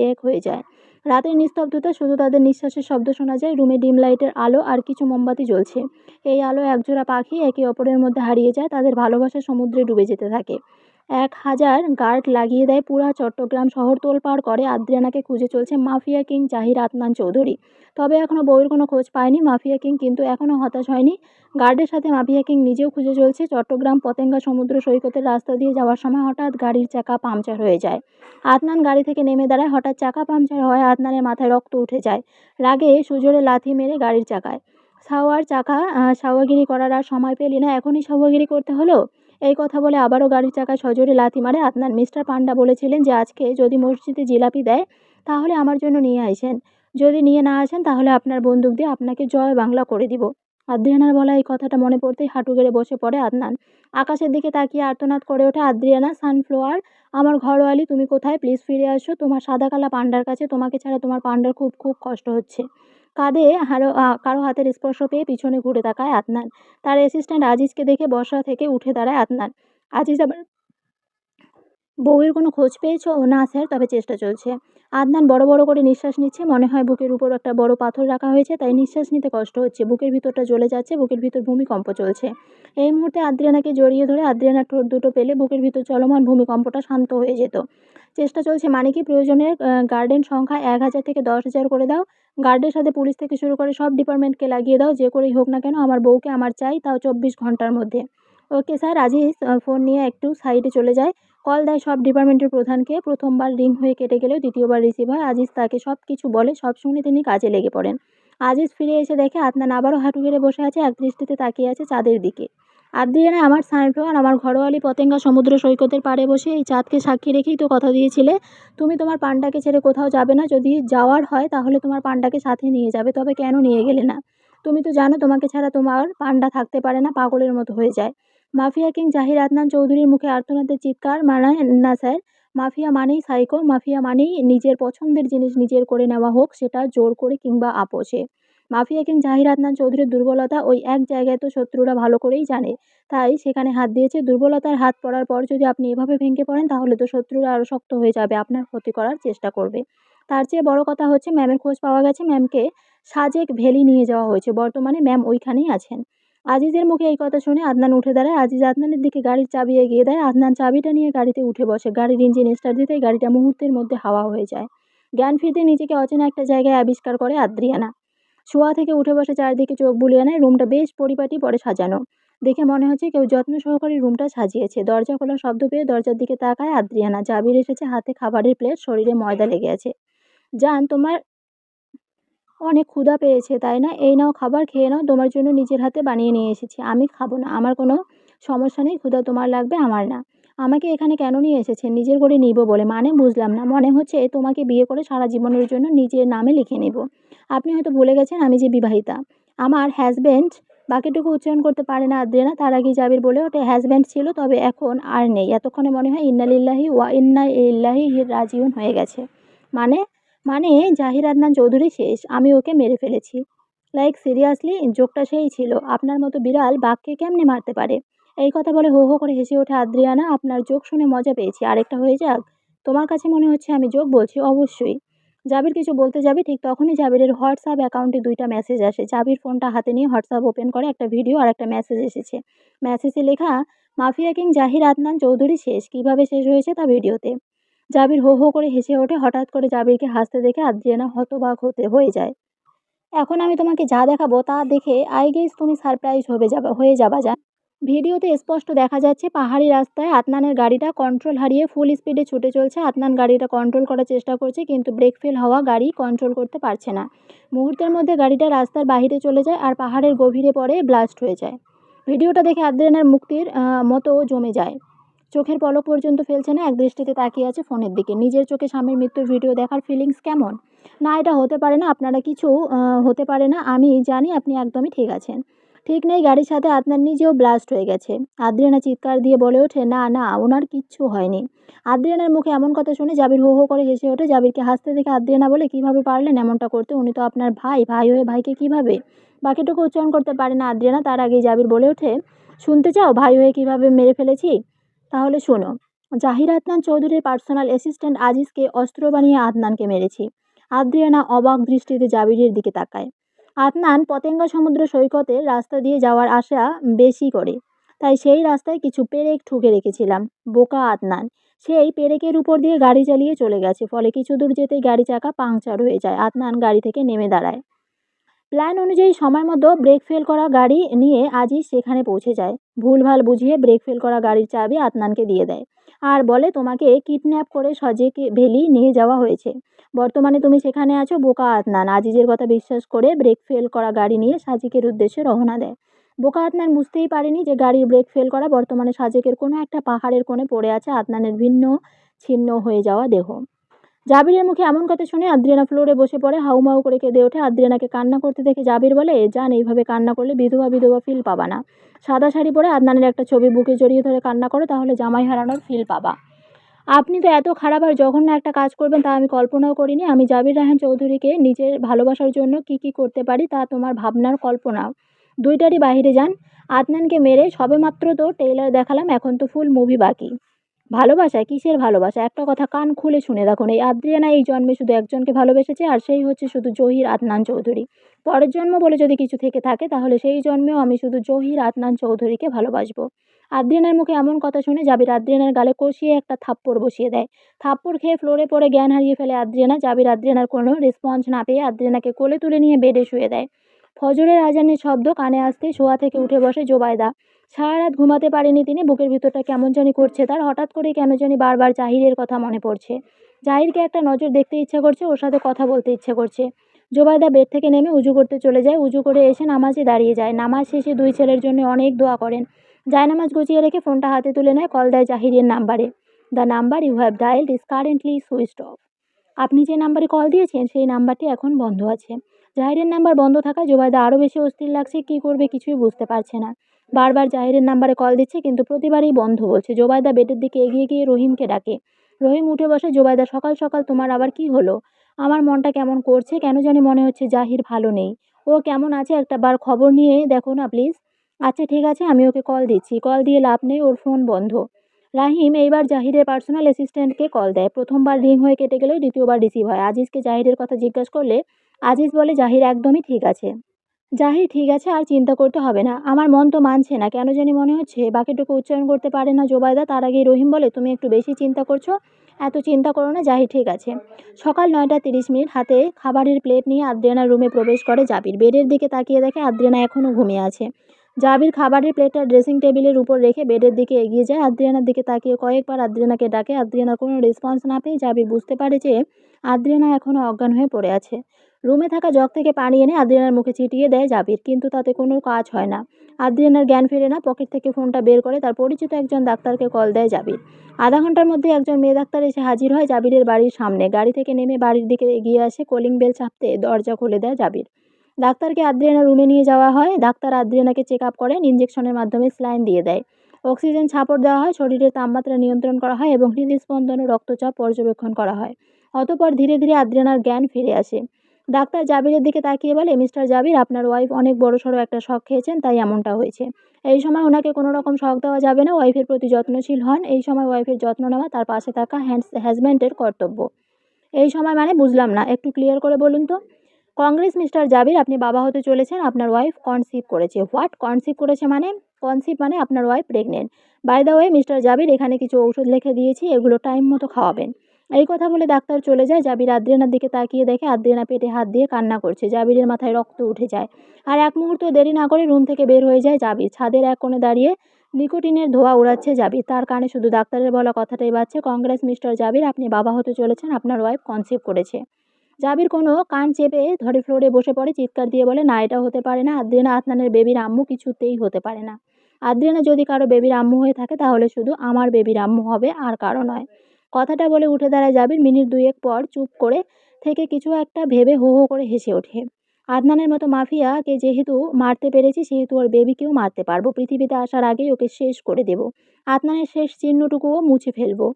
এক হয়ে যায়। রাতের নিস্তব্ধতা, শুধু তাদের নিঃশ্বাসের শব্দ শোনা যায়। রুমে ডিম লাইটের আলো আর কিছু মোমবাতি জ্বলছে। এই আলো একজোড়া পাখি একে অপরের মধ্যে হারিয়ে যায়। তাদের ভালোবাসা সমুদ্রে ডুবে যেতে থাকে। 1000 গার্ড লাগিয়ে দেয়। পুরা চট্টগ্রাম শহর তোলপাড় করে। আদ্রিয়ানাকে খুঁজে চলছে মাফিয়া কিং জাহির আদনান চৌধুরী। তবে এখনও বউয়ের কোনো খোঁজ পায়নি মাফিয়া কিং, কিন্তু এখনও হতাশ হয়নি। গার্ডের সাথে মাফিয়া কিং নিজেও খুঁজে চলছে। চট্টগ্রাম পতেঙ্গা সমুদ্র সৈকতের রাস্তা দিয়ে যাওয়ার সময় হঠাৎ গাড়ির চাকা পাংচার হয়ে যায়। আদনান গাড়ি থেকে নেমে দাঁড়ায়। হঠাৎ চাকা পাংচার হয় আদনানের মাথায় রক্ত উঠে যায়। রাগে সুজোরে লাথি মেরে গাড়ির চাকায়। সাওয়াগিরি করার আর সময় পেলি না, এখনই সাওয়াগিরি করতে হলো? এই কথা বলে আবারও গাড়ির চাকায় সজোরে লাথি মারে আদনান। মিস্টার পান্ডা বলেছিলেন যে আজকে যদি মসজিদে জিলাপি দেয় তাহলে আমার জন্য নিয়ে আসেন। যদি নিয়ে না আসেন তাহলে আপনার বন্দুক দিয়ে আপনাকে জয় বাংলা করে দিব। আদ্রিয়ানার বলা এই কথাটা মনে পড়তেই হাঁটু গেড়ে বসে পড়ে আদনান। আকাশের দিকে তাকিয়ে আর্তনাদ করে ওঠে আদ্রিয়ানা, সানফ্লাওয়ার, আমার ঘরওয়ালি, তুমি কোথায়? প্লিজ ফিরে আসো তোমার সাদা কালা পান্ডার কাছে। তোমাকে ছাড়া তোমার পান্ডার খুব খুব কষ্ট হচ্ছে। কাঁধে কারো হাতের স্পর্শ পেয়ে পিছনে ঘুরে তাকায় আদনান। তার অ্যাসিস্ট্যান্ট আজিজকে দেখে বসা থেকে উঠে দাঁড়ায় আদনান। আজিজ আবার, বউয়ের কোনো খোঁজ পেয়েছো? না স্যার, তবে চেষ্টা চলছে। আদনান বড় বড় করে নিঃশ্বাস নিচ্ছে। মনে হয় বুকের উপর একটা বড় পাথর রাখা হয়েছে, তাই নিঃশ্বাস নিতে কষ্ট হচ্ছে। বুকের ভিতরটা জ্বলে যাচ্ছে। বুকের ভিতর ভূমিকম্প চলছে। এই মুহূর্তে আদ্রিয়ানাকে জড়িয়ে ধরে আদ্রিয়ানার ঠোঁট দুটো পেলে বুকের ভিতর চলমান ভূমিকম্পটা শান্ত হয়ে যেত। চেষ্টা চলছে মানে কি? প্রয়োজনের গার্ডের সংখ্যা 1000 থেকে 10,000 করে দাও। গার্ডের সাথে পুলিশ থেকে শুরু করে সব ডিপার্টমেন্টকে লাগিয়ে দাও। যে করেই হোক না কেন আমার বউকে আমার চাই, তাও 24 ঘন্টার মধ্যে। Okay sir. আজিজ ফোন নিয়ে একটু সাইডে চলে যায়। কল দেয় সব ডিপার্টমেন্টের প্রধানকে। প্রথমবার রিং হয়ে কেটে গেলেও দ্বিতীয়বার রিসিভ হয়। আজিজ তাকে সব কিছু বলে। সব শুনে তিনি কাজে লেগে পড়েন। আজিজ ফিরে এসে দেখে আদনান আবারও হাঁটু গেড়ে বসে আছে, এক দৃষ্টিতে তাকিয়ে আছে চাঁদের দিকে। আদ্রিয়ানা, আমার সানফ্লাওয়ার, আমার ঘরোয়ালি পতেঙ্গা, সমুদ্র সৈকতের পাড়ে বসে এই চাঁদকে সাক্ষী রেখেই তো কথা দিয়েছিলে তুমি তোমার পান্ডাকে ছেড়ে কোথাও যাবে না। যদি যাওয়ার হয় তাহলে তোমার পান্ডাকে সাথে নিয়ে যাবে, তবে কেন নিয়ে গেলে না? তুমি তো জানো তোমাকে ছাড়া তোমার পান্ডা থাকতে পারে না, পাগলের মতো হয়ে যায়। মাফিয়া কিং জাহির আদনান চৌধুরীর মুখে আর্তনাদের চিৎকার। মানায় না স্যার, মাফিয়া মানেই সাইকো, মাফিয়া মানেই নিজের পছন্দের জিনিস নিজের করে নেওয়া, হোক সেটা জোর করে কিংবা আপোষে। মাফিয়া কিং জাহির আদনান চৌধুরীর দুর্বলতা ওই এক জায়গায় তো শত্রুরা ভালো করেই জানে, তাই সেখানে হাত দিয়েছে। দুর্বলতার হাত পড়ার পর যদি আপনি এভাবে ভেঙে পড়েন তাহলে তো শত্রুরা আরও শক্ত হয়ে যাবে, আপনার ক্ষতি করার চেষ্টা করবে। তার চেয়ে বড় কথা হচ্ছে ম্যামের খোঁজ পাওয়া গেছে, ম্যামকে সাজেক ভ্যালি নিয়ে যাওয়া হয়েছে, বর্তমানে ম্যাম ওইখানেই আছেন। আজিজের মুখে এই কথা শুনে আদনান উঠে দাঁড়ায়। আজিজ আদনানের দিকে গাড়ির চাবি এগিয়ে দেয়। আদনান চাবিটা নিয়ে গাড়িতে উঠে বসে। গাড়ির ইঞ্জিন স্টার্ট দিতেই গাড়িটা মুহূর্তের মধ্যে হাওয়া হয়ে যায়। জ্ঞান ফিরতে নিজেকে অচেনা একটা জায়গায় আবিষ্কার করে আদ্রিয়ানা। শোয়া থেকে উঠে বসে চারদিকে চোখ বুলিয়ে নেয়। রুমটা বেশ পরিপাটি করে সাজানো, দেখে মনে হচ্ছে কেউ যত্ন সহকারে রুমটা সাজিয়েছে। দরজা খোলার শব্দ পেয়ে দরজার দিকে তাকায় আদ্রিয়ানা। জাবির এসেছে, হাতে খাবারের প্লেট, শরীরে ময়দা লেগে আছে। জান, তোমার অনেক ক্ষুধা পেয়েছে তাই না? এই নাও খাবার, খেয়ে নাও, তোমার জন্য নিজের হাতে বানিয়ে নিয়ে এসেছি। আমি খাবো না, আমার কোনো সমস্যা নেই, ক্ষুধা তোমার লাগবে, আমার না। আমাকে এখানে কেন নিয়ে এসেছেন? নিজের করে নিব বলে? মানে বুঝলাম না। মনে হচ্ছে তোমাকে বিয়ে করে সারা জীবনের জন্য নিজের নামে লিখে নেব। আপনি হয়তো ভুলে গেছেন আমি যে বিবাহিতা। আমার হাজব্যান্ড, বাকিটুকু উচ্চারণ করতে পারে না আদ্রিয়ানা, তার আগেই জাবির বলে ওঠে, হাজব্যান্ড ছিল তবে এখন আর নেই। এতক্ষণে মনে হয় ইন্না লিল্লাহি ওয়া ইন্না ইলাইহি রাজিউন হয়ে গেছে। মানে মানে জাহির আদনান চৌধুরী শেষ, আমি ওকে মেরে ফেলেছি। Like seriously? জোকটা সেই ছিল। আপনার মতো বিড়াল বাঘকে কেমনে মারতে পারে? এই কথা বলে হো হো করে হেসে ওঠে আদ্রিয়ানা। আপনার জোক শুনে মজা পেয়েছি, আরেকটা হয়ে যাক। তোমার কাছে মনে হচ্ছে আমি জোক বলছি? অবশ্যই। জাবির কিছু বলতে যাবে, ঠিক তখনই জাবিরের হোয়াটসঅ্যাপ অ্যাকাউন্টে দুইটা মেসেজ আসে। জাবির ফোনটা হাতে নিয়ে হোয়াটসঅ্যাপ ওপেন করে, একটা ভিডিও আর একটা মেসেজ এসেছে। মেসেজে লেখা, মাফিয়া কিং জাহির আদনান চৌধুরী শেষ। কিভাবে শেষ হয়েছে তা ভিডিওতে। জাবির হো হো করে হেসে ওঠে। হঠাৎ করে জাবিরকে হাসতে দেখে আদ্রিয়ানা হতবাক হয়ে যায়। এখন আমি তোমাকে যা দেখাবো তা দেখে আই গেস তুমি সারপ্রাইজ হয়ে যাবা জান। ভিডিওতে স্পষ্ট দেখা যাচ্ছে পাহাড়ি রাস্তায় আদনানের গাড়িটা কন্ট্রোল হারিয়ে ফুল স্পিডে ছুটে চলছে। আদনান গাড়িটা কন্ট্রোল করার চেষ্টা করছে কিন্তু ব্রেক ফেল হওয়া গাড়ি কন্ট্রোল করতে পারছে না। মুহূর্তের মধ্যে গাড়িটা রাস্তার বাইরে চলে যায় আর পাহাড়ের গভীরে পড়ে ব্লাস্ট হয়ে যায়। ভিডিওটা দেখে আদ্রিয়ানার মুক্তির মতো জমে যায়। চোখের পলক পর্যন্ত ফেলছে না, একদৃষ্টিতে তাকিয়ে আছে ফোনের দিকে। নিজের চোখে স্বামীর মৃত্যুর ভিডিও দেখার ফিলিংস কেমন? না, এটা হতে পারে না, আপনারা কিছু হতে পারে না, আমি জানি আপনি একদমই ঠিক আছেন। ঠিক নেই, গাড়ির সাথে আপনার নিজেও ব্লাস্ট হয়ে গেছে। আদ্রিয়ানা চিৎকার দিয়ে বলে ওঠে, না না, ওনার কিচ্ছু হয়নি। আদ্রিয়ানার মুখে এমন কথা শুনে জাবির হো হো করে হেসে ওঠে। জাবিরকে হাসতে দেখে আদ্রিয়ানা বলে, কিভাবে পারলেন এমনটা করতে? উনি তো আপনার ভাই, ভাই হয়ে ভাইকে কিভাবে? বাকিটুকু উচ্চারণ করতে পারে না আদ্রিয়ানা। তার আগেই জাবির বলে ওঠে, শুনতে চাও ভাই হয়ে কিভাবে মেরে ফেলেছি? তাহলে শোনো। জাহির আদনান চৌধুরীর পার্সোনাল অ্যাসিস্ট্যান্ট আজিজকে অস্ত্র বানিয়ে আদনানকে মেরেছি। আদ্রিয়ানা অবাক দৃষ্টিতে জাবিরের দিকে তাকায়। আদনান পতেঙ্গা সমুদ্র সৈকতের রাস্তা দিয়ে যাওয়ার আশা বেশি করে, তাই সেই রাস্তায় কিছু পেরেক ঠুকে রেখেছিলাম। বোকা আদনান, সেই পেরেকের উপর দিয়ে গাড়ি চালিয়ে চলে গেছে, ফলে কিছু দূর যেতেই গাড়ি চাকা পাংচার হয়ে যায়। আদনান গাড়ি থেকে নেমে দাঁড়ায়। প্ল্যান অনুযায়ী সময় মতো ব্রেক ফেল করা গাড়ি নিয়ে আজিজ সেখানে পৌঁছে যায়। ভুলভাল বুঝিয়ে ব্রেক ফেল করা গাড়ির চাবি আদনানকে দিয়ে দেয় আর বলে, তোমাকে কিডন্যাপ করে সজেকে ভ্যালি নিয়ে যাওয়া হয়েছে। বর্তমানে তুমি সেখানে আছো। বোকা আদনান আজিজের কথা বিশ্বাস করে ব্রেক ফেল করা গাড়ি নিয়ে সাজেকের উদ্দেশ্যে রওনা দেয়। বোকা আদনান বুঝতেই পারেনি যে গাড়ির ব্রেক ফেল করা বর্তমানে সাজেকের কোনো একটা পাহাড়ের কোণে পড়ে আছে আদনানের ভিন্ন ছিন্ন হয়ে যাওয়া দেহ। জাবিরের মুখে এমন কথা শুনে আদ্রিয়ানা ফ্লোরে বসে পড়ে, হাউমাউ করে কেঁদে ওঠে। আদ্রিয়ানাকে কান্না করতে দেখে জাবির বলে, জান, এইভাবে কান্না করলে বিধবা বিধবা ফিল পাবা না। সাদা শাড়ি পরে আদনানের একটা ছবি বুকে জড়িয়ে ধরে কান্না করো, তাহলে জামাই হারানোর ফিল পাবা। আপনি তো এত খারাপ আর জঘন্য একটা কাজ করবেন তা আমি কল্পনাও করিনি। আমি জাবির রায়হান চৌধুরীকে নিজের ভালোবাসার জন্য কি করতে পারি তা তোমার ভাবনার কল্পনা দুইটারই বাহিরে যান। আদনানকে মেরে সবেমাত্র তো ট্রেইলার দেখালাম, এখন তো ফুল মুভি বাকি। ভালোবাসা? কিসের ভালোবাসা? একটা কথা কান খুলে শুনে রাখুন, এই আদ্রিয়ানা এই জন্মে শুধু একজনকে ভালোবেসেছে আর সেই হচ্ছে শুধু জহির আদনান চৌধুরী। পরের জন্ম বলে যদি কিছু থেকে থাকে তাহলে সেই জন্মেও আমি শুধু জহির আদনান চৌধুরীকে ভালোবাসবো। আদ্রিয়ানার মুখে এমন কথা শুনে জাবির আদ্রিয়ানার গালে কষিয়ে একটা থাপ্পড় বসিয়ে দেয়। থাপ্পড় খেয়ে ফ্লোরে পড়ে জ্ঞান হারিয়ে ফেলে আদ্রিয়ানা। জাবির আদ্রিয়ানার কোনো রেসপন্স না পেয়ে আদ্রিয়ানাকে কোলে তুলে নিয়ে বেডে শুয়ে দেয়। ফজরের আজানের শব্দ কানে আসতেই শোয়া থেকে উঠে বসে জোবায়দা। সারা রাত ঘুমাতে পারেনি তিনি। বুকের ভিতরটা কেমন জানি করছে তার। হঠাৎ করেই কেন জানি বারবার জাহিরের কথা মনে পড়ছে। জাহিরকে একটা নজর দেখতে ইচ্ছে করছে, ওর সাথে কথা বলতে ইচ্ছে করছে। জোবায়দা বেড থেকে নেমে উজু করতে চলে যায়। উজু করে এসে নামাজে দাঁড়িয়ে যায়। নামাজ শেষে দুই ছেলের জন্য অনেক দোয়া করেন। জায়নামাজ গুছিয়ে রেখে ফোনটা হাতে তুলে নেয়, কল দেয় জাহিরের নাম্বারে। The number you have dialled is currently switched off. আপনি যে নাম্বারে কল দিয়েছেন সেই নাম্বারটি এখন বন্ধ আছে। জাহিরের নাম্বার বন্ধ থাকায় জুবাইদা আরও বেশি অস্থির লাগছে, কী করবে কিছুই বুঝতে পারছে না। বারবার জাহিরের নাম্বারে কল দিচ্ছে কিন্তু প্রতিবারই বন্ধ বলছে। জুবাইদা বেডের দিকে এগিয়ে গিয়ে রহিমকে ডাকে। রহিম উঠে বসে। জুবাইদা, সকাল সকাল তোমার আবার কি হলো? আমার মনটা কেমন করছে, কেন জানি মনে হচ্ছে জাহির ভালো নেই। ও কেমন আছে একটা বার খবর নিয়ে দেখো না প্লিজ। আচ্ছা ঠিক আছে, আমি ওকে কল দিচ্ছি। কল দিয়ে লাভ নেই, ওর ফোন বন্ধ। রাহিম এইবার জাহিরের পার্সোনাল অ্যাসিস্ট্যান্টকে কল দেয়। প্রথমবার রিং হয়ে কেটে গেলেও দ্বিতীয়বার রিসিভ হয়। আজিজকে জাহিরের কথা জিজ্ঞাসা করলে আজিজ বলে জাহির একদমই ঠিক আছে। জাহির ঠিক আছে, আর চিন্তা করতে হবে না। আমার মন তো মানছে না, কেন জানি মনে হচ্ছে। বাকিটুকু উচ্চারণ করতে পারে না জোবায়দা। তার আগেই রহিম বলে, তুমি একটু বেশি চিন্তা করছো। এত চিন্তা করো না, জাহির ঠিক আছে। সকাল 9টা 30 মিনিট। হাতে খাবারের প্লেট নিয়ে আদ্রিয়ানার রুমে প্রবেশ করে জাবির। বেডের দিকে তাকিয়ে দেখে আদ্রিয়ানা এখনও ঘুমিয়ে আছে। জাবির খাবারের প্লেটটা ড্রেসিং টেবিলের উপর রেখে বেডের দিকে এগিয়ে যায়। আদ্রিয়ানার দিকে তাকিয়ে কয়েকবার আদ্রিয়ানাকে ডাকে। আদ্রিয়ানার কোনো রেসপন্স না পেয়ে জাবির বুঝতে পারে যে আদ্রিয়ানা এখনও অজ্ঞান হয়ে পড়ে আছে। রুমে থাকা জগ থেকে পানি এনে আদ্রিয়ানার মুখে ছিটিয়ে দেয় জাবির, কিন্তু তাতে কোনো কাজ হয় না। আদ্রিয়ানার জ্ঞান ফেরে না। পকেট থেকে ফোনটা বের করে তার পরিচিত একজন ডাক্তারকে কল দেয় জাবির। আধা ঘন্টার মধ্যে একজন মেয়ে ডাক্তার এসে হাজির হয় জাবিরের বাড়ির সামনে। গাড়ি থেকে নেমে বাড়ির দিকে এগিয়ে আসে। কলিং বেল চাপতে দরজা খুলে দেয় জাবির। ডাক্তারকে আদ্রিয়ানার রুমে নিয়ে যাওয়া হয়। ডাক্তার আদ্রিয়ানাকে চেক আপ করেন, ইঞ্জেকশনের মাধ্যমে স্যালাইন দিয়ে দেয়। অক্সিজেন সাপোর্ট দেওয়া হয়, শরীরের তাপমাত্রা নিয়ন্ত্রণ করা হয় এবং হৃদস্পন্দন ও রক্তচাপ পর্যবেক্ষণ করা হয়। অতঃপর ধীরে ধীরে আদ্রিয়ানার জ্ঞান ফিরে আসে। ডাক্তার জাবিরের দিকে তাকিয়ে বলে, মিস্টার জাবির, আপনার ওয়াইফ অনেক বড়সড় একটা শক খেয়েছেন, তাই এমনটা হয়েছে। এই সময় ওনাকে কোনো রকম শক দেওয়া যাবে না। ওয়াইফের প্রতি যত্নশীল হন। এই সময় ওয়াইফের যত্ন নেওয়া তার পাশে থাকা হাজব্যান্ডের কর্তব্য। এই সময় মানে বুঝলাম না, একটু ক্লিয়ার করে বলুন তো। কংগ্রেস মিস্টার জাবির, আপনি বাবা হতে চলেছেন। আপনার ওয়াইফ কনসিভ করেছে। হোয়াট? কনসিভ করেছে মানে? কনসিভ মানে আপনার wife pregnant. By the way mister Jabir, এখানে কিছু ঔষধ লিখে দিয়েছি, এগুলো টাইম মতো খাওয়াবেন। এই কথা বলে ডাক্তার চলে যায়। জাবির আদ্রিয়ানার দিকে তাকিয়ে দেখে আদ্রিয়ানা পেটে হাত দিয়ে কান্না করছে। জাবিরের মাথায় রক্ত উঠে যায়। আর এক মুহূর্ত দেরি না করে রুম থেকে বের হয়ে যায় জাবির। ছাদের এক কোণে দাঁড়িয়ে নিকোটিনের ধোঁয়া উড়াচ্ছে জাবির। তার কানে শুধু ডাক্তারের বলা কথাটাই বাজছে, কংগ্রেস মিস্টার জাবির, আপনি বাবা হতে চলেছেন। আপনার ওয়াইফ কনসিভ করেছে। জাবির কোনো কান চেপে ধরে ফ্লোরে বসে পড়ে, চিৎকার দিয়ে বলে, না, এটা হতে পারে না। আদ্রিয়ানা আদনানের বেবির আম্মু কিছুতেই হতে পারে না। আদ্রিয়ানা যদি কারো বেবির আম্মু হয়ে থাকে তাহলে শুধু আমার বেবির আম্মু হবে, আর কারো নয়। কথাটা বলে উঠে দাঁড়ায় জাবির। মিনিট দুয়েক পর চুপ করে থেকে কিছু একটা ভেবে হো হো করে হেসে ওঠে। আদনানের মতো মাফিয়াকে যেহেতু মারতে পেরেছি, সেহেতু ওর বেবিকেও মারতে পারবো। পৃথিবীতে আসার আগেই ওকে শেষ করে দেব। আদনানের শেষ চিহ্নটুকুও মুছে ফেলবো।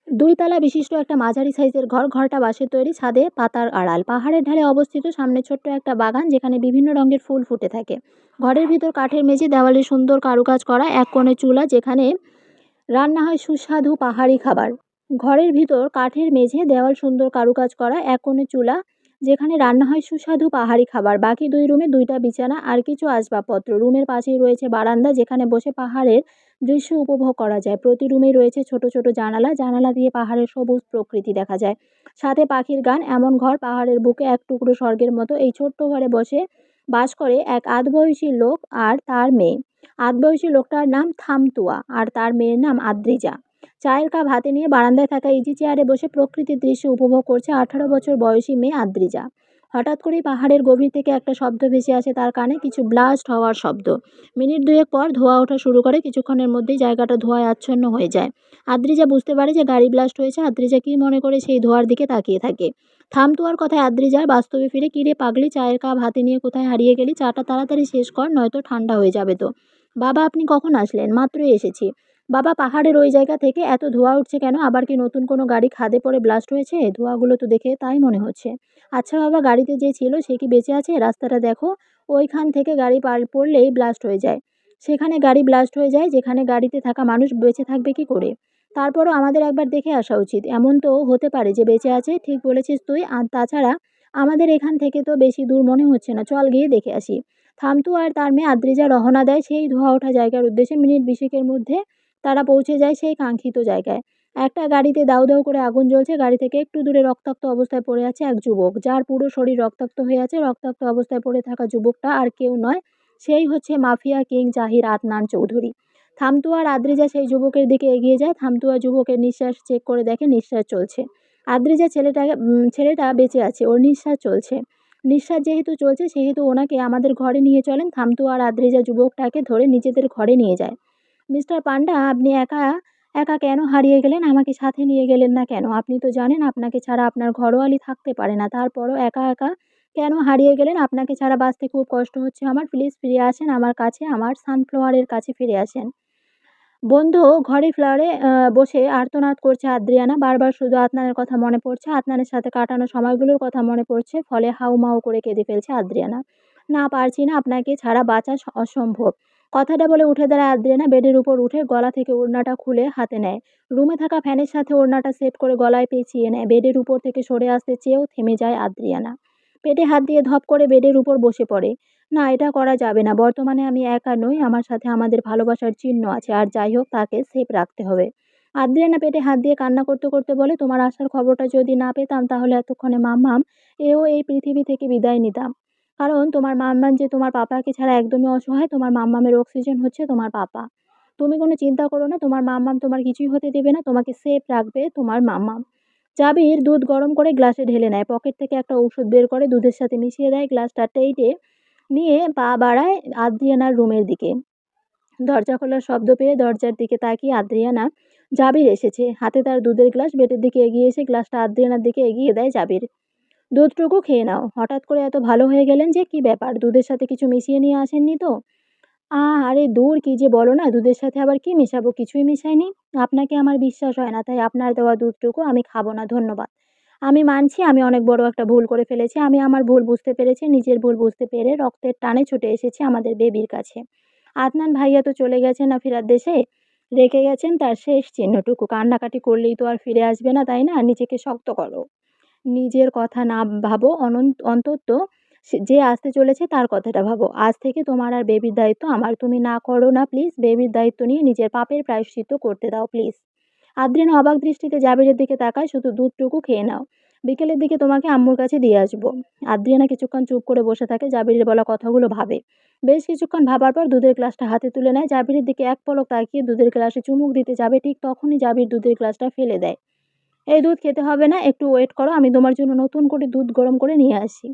2 তলা বিশিষ্ট একটা মাঝারি সাইজের ঘর। ঘরটা বাঁশের তৈরি, ছাদে পাতার আড়াল। পাহাড়ের ঢালে অবস্থিত। সামনে ছোট্ট একটা বাগান, যেখানে বিভিন্ন রঙের ফুল ফুটে থাকে। ঘরের ভিতর কাঠের মেঝে, দেওয়ালে সুন্দর কারুকাজ করা। এক কোণে চুলা, যেখানে রান্না হয় সুস্বাদু পাহাড়ি খাবার। ঘরের ভিতর কাঠের মেঝে, দেওয়াল সুন্দর কারুকাজ করা। এক কোণে চুলা, যেখানে রান্না হয় সুস্বাদু পাহাড়ি খাবার। বাকি 2 রুমে 2টা বিছানা আর কিছু আসবাবপত্র। রুমের পাশেই রয়েছে বারান্দা, যেখানে বসে পাহাড়ের দৃশ্য উপভোগ করা যায়। প্রতি রুমেই রয়েছে ছোট ছোট জানালা। জানালা দিয়ে পাহাড়ের সবুজ প্রকৃতি দেখা যায়, সাথে পাখির গান। এমন ঘর পাহাড়ের বুকে এক টুকরো স্বর্গের মতো। এই ছোট্ট ঘরে বসে বাস করে এক আধবয়সী লোক আর তার মেয়ে। আধবয়সী লোকটার নাম থামতুয়া আর তার মেয়ের নাম আদ্রিজা। চায়ের কাপ হাতে নিয়ে বারান্দায় থাকা ইজি চেয়ারে বসে প্রকৃতির দৃশ্য উপভোগ করছে 18 বছর বয়সী মেয়ে আদ্রিজা। হঠাৎ করেই পাহাড়ের গভীর থেকে একটা শব্দ ভেসে আসে তার কানে, কিছু ব্লাস্ট হওয়ার শব্দ। মিনিট দুয়েক পর ধোঁয়া ওঠা শুরু করে। কিছুক্ষণের মধ্যেই জায়গাটা ধোঁয়ায় আচ্ছন্ন হয়ে যায়। আদ্রিজা বুঝতে পারে যে গাড়ি ব্লাস্ট হয়েছে। আদ্রিজা কি মনে করে সেই ধোঁয়ার দিকে তাকিয়ে থাকে। থামতুয়ার কথায় আদ্রিজার বাস্তবে ফিরে, কিরে পাগলি, চায়ের কাপ হাতে নিয়ে কোথায় হারিয়ে গেলি? চাটা তাড়াতাড়ি শেষ কর, নয়তো ঠান্ডা হয়ে যাবে তো। বাবা, আপনি কখন আসলেন? মাত্রই এসেছি। বাবা, পাহাড়ের ওই জায়গা থেকে এত ধোঁয়া উঠছে কেন? আবার কি নতুন কোনো গাড়ি খাদে পড়ে ব্লাস্ট হয়েছে? ধোঁয়াগুলো তো দেখে তাই মনে হচ্ছে। আচ্ছা বাবা, গাড়িতে যে ছিল সে কি বেঁচে আছে? রাস্তাটা দেখো, ওইখান থেকে গাড়ি পার পড়লেই ব্লাস্ট হয়ে যায়। সেখানে গাড়ি ব্লাস্ট হয়ে যায়, যেখানে গাড়িতে থাকা মানুষ বেঁচে থাকবে কি করে? তারপরও আমাদের একবার দেখে আসা উচিত। এমন তো হতে পারে যে বেঁচে আছে। ঠিক বলেছিস তুই। আর তাছাড়া আমাদের এখান থেকে তো বেশি দূর মনে হচ্ছে না, চল গিয়ে দেখে আসি। থামতু আর তার মেয়ে আদ্রিজা রওনা দেয় সেই ধোঁয়া ওঠা জায়গার উদ্দেশ্যে। মিনিট 20-এর মধ্যে তারা পৌঁছে যায় সেই কাঙ্ক্ষিত জায়গায়। একটা গাড়িতে দাউ দাউ করে আগুন জ্বলছে। গাড়ি থেকে একটু দূরে রক্তাক্ত অবস্থায় পড়ে আছে এক যুবক, যার পুরো শরীর রক্তাক্ত হয়ে আছে। রক্তাক্ত অবস্থায় পড়ে থাকা যুবকটা আর কেউ নয়, সেই হচ্ছে মাফিয়া কিং জাহির আদনান চৌধুরী। থামতু আর আদ্রিজা সেই যুবকের দিকে এগিয়ে যায়। থামতুয়া যুবকের নিঃশ্বাস চেক করে দেখে নিঃশ্বাস চলছে। আদ্রিজা ছেলেটা বেঁচে আছে, ওর নিঃশ্বাস চলছে। নিঃশ্বাস যেহেতু চলছে সেহেতু ওনাকে আমাদের ঘরে নিয়ে চলেন। থামতু আর আদ্রিজা যুবকটাকে ধরে নিজেদের ঘরে নিয়ে যায়। মিস্টার পান্ডা, আপনি একা একা কেন হারিয়ে গেলেন? আমাকে সাথে নিয়ে গেলেন না কেন? আপনি তো জানেন আপনাকে ছাড়া আপনার ঘরোয়ালি থাকতে পারে না। তারপরও একা একা কেন হারিয়ে গেলেন? আপনাকে ছাড়া বাঁচতে খুব কষ্ট হচ্ছে আমার। প্লিজ ফিরে আসেন আমার কাছে, আমার সানফ্লাওয়ারের কাছে ফিরে আসেন। বন্ধু ঘরে ফ্লোরে বসে আর্তনাদ করছে আদ্রিয়ানা। বারবার শুধু আদনানের কথা মনে পড়ছে। আদনানের সাথে কাটানো সময়গুলোর কথা মনে পড়ছে। ফলে হাউমাউ করে কেঁদে ফেলছে আদ্রিয়ানা। না পারছি না, আপনাকে ছাড়া বাঁচা অসম্ভব। কথাটা বলে উঠে দাঁড়ায় আদ্রিয়ানা। বেডের উপর উঠে গলা থেকে ওড়নাটা খুলে হাতে নেয়। রুমে থাকা ফ্যানের সাথে ওড়নাটা সেট করে গলায় পেঁচিয়ে নেয়। বেডের উপর থেকে সরে আসতে চেয়েও থেমে যায় আদ্রিয়ানা। পেটে হাত দিয়ে ধপ করে বেডের উপর বসে পড়ে। না, এটা করা যাবে না। বর্তমানে আমি একা নই। আমার সাথে আমাদের ভালোবাসার চিহ্ন আছে। আর যাই হোক তাকে সেফ রাখতে হবে। আদ্রিয়ানা পেটে হাত দিয়ে কান্না করতে করতে বলে, তোমার আসার খবরটা যদি না পেতাম তাহলে এতক্ষণে মাম্মাম এও এই পৃথিবী থেকে বিদায় নিতাম। কারণ তোমার মাম্মাম যে তোমার পাপাকে ছাড়া একদমই অসহায়। তোমার মাম্মামের অক্সিজেন হচ্ছে তোমার পাপা। তুমি কোনো চিন্তা করো না, তোমার মাম্মাম তোমার কিছুই হতে দেবে না। তোমাকে সেফ রাখবে তোমার মাম্মাম। জাবির দুধ গরম করে গ্লাসে ঢেলে নেয়। পকেট থেকে একটা ওষুধ বের করে দুধের সাথে মিশিয়ে দেয়। গ্লাসটা টেইটে নিয়ে পা বাড়ায় আদ্রিয়ানার রুমের দিকে। দরজা খোলার শব্দ পেয়ে দরজার দিকে তাকিয়ে আদ্রিয়ানা। জাবির এসেছে। হাতে তার দুধের গ্লাস। বেডের দিকে এগিয়ে এসে গ্লাসটা আদ্রিয়ানার দিকে এগিয়ে দেয় জাবির। দুধটুকু খেয়ে নাও। হঠাৎ করে এত ভালো হয়ে গেলেন যে, কি ব্যাপার? দুধের সাথে কিছু মিশিয়ে নিয়ে আসেননি তো? আরে দূর, কি যে বলো না! দুধের সাথে আবার কি মেশাবো? কিছুই মেশাইনি। আপনাকে আমার বিশ্বাস হয় না, তাই আপনার দেওয়া দুধটুকু আমি খাবো না, ধন্যবাদ। আমি মানছি আমি অনেক বড় একটা ভুল করে ফেলেছি। আমি আমার ভুল বুঝতে পেরেছি। নিজের ভুল বুঝতে পেরে রক্তের টানে ছুটে এসেছি আমাদের বেবির কাছে। আদনান ভাইয়া তো চলে গেছেন না ফেরার দেশে। রেখে গেছেন তার শেষ চিহ্নটুকু। কান্নাকাটি করলেই তো আর ফিরে আসবে না, তাই না? নিজেকে শক্ত করো। নিজের কথা না ভাবো, অন্তত যে আসতে চলেছে তার কথাটা ভাবো। আজ থেকে তোমার আর বেবির দায়িত্ব আমার। তুমি না করো না প্লিজ। বেবির দায়িত্ব নিয়ে নিজের পাপের প্রায়শ্চিত্ত করতে দাও প্লিজ। আদ্রিয়ান অবাক দৃষ্টিতে জাবিরের দিকে তাকায়। শুধু দুধটুকু খেয়ে নাও। বিকেলের দিকে তোমাকে আম্মুর কাছে দিয়ে আসবো। আদ্রিয়ানা কিছুক্ষণ চুপ করে বসে থাকে। জাবিরের বলা কথাগুলো ভাবে। বেশ কিছুক্ষণ ভাবার পর দুধের গ্লাসটা হাতে তুলে নেয়। জাবিরের দিকে এক পলক তাকিয়ে দুধের গ্লাসে চুমুক দিতে যাবে, ঠিক তখনই জাবির দুধের গ্লাসটা ফেলে দেয়। এই দুধ খেতে হবে না, একটু ওয়েট করো, আমি তোমার জন্য নতুন করে দুধ গরম করে নিয়ে আসি।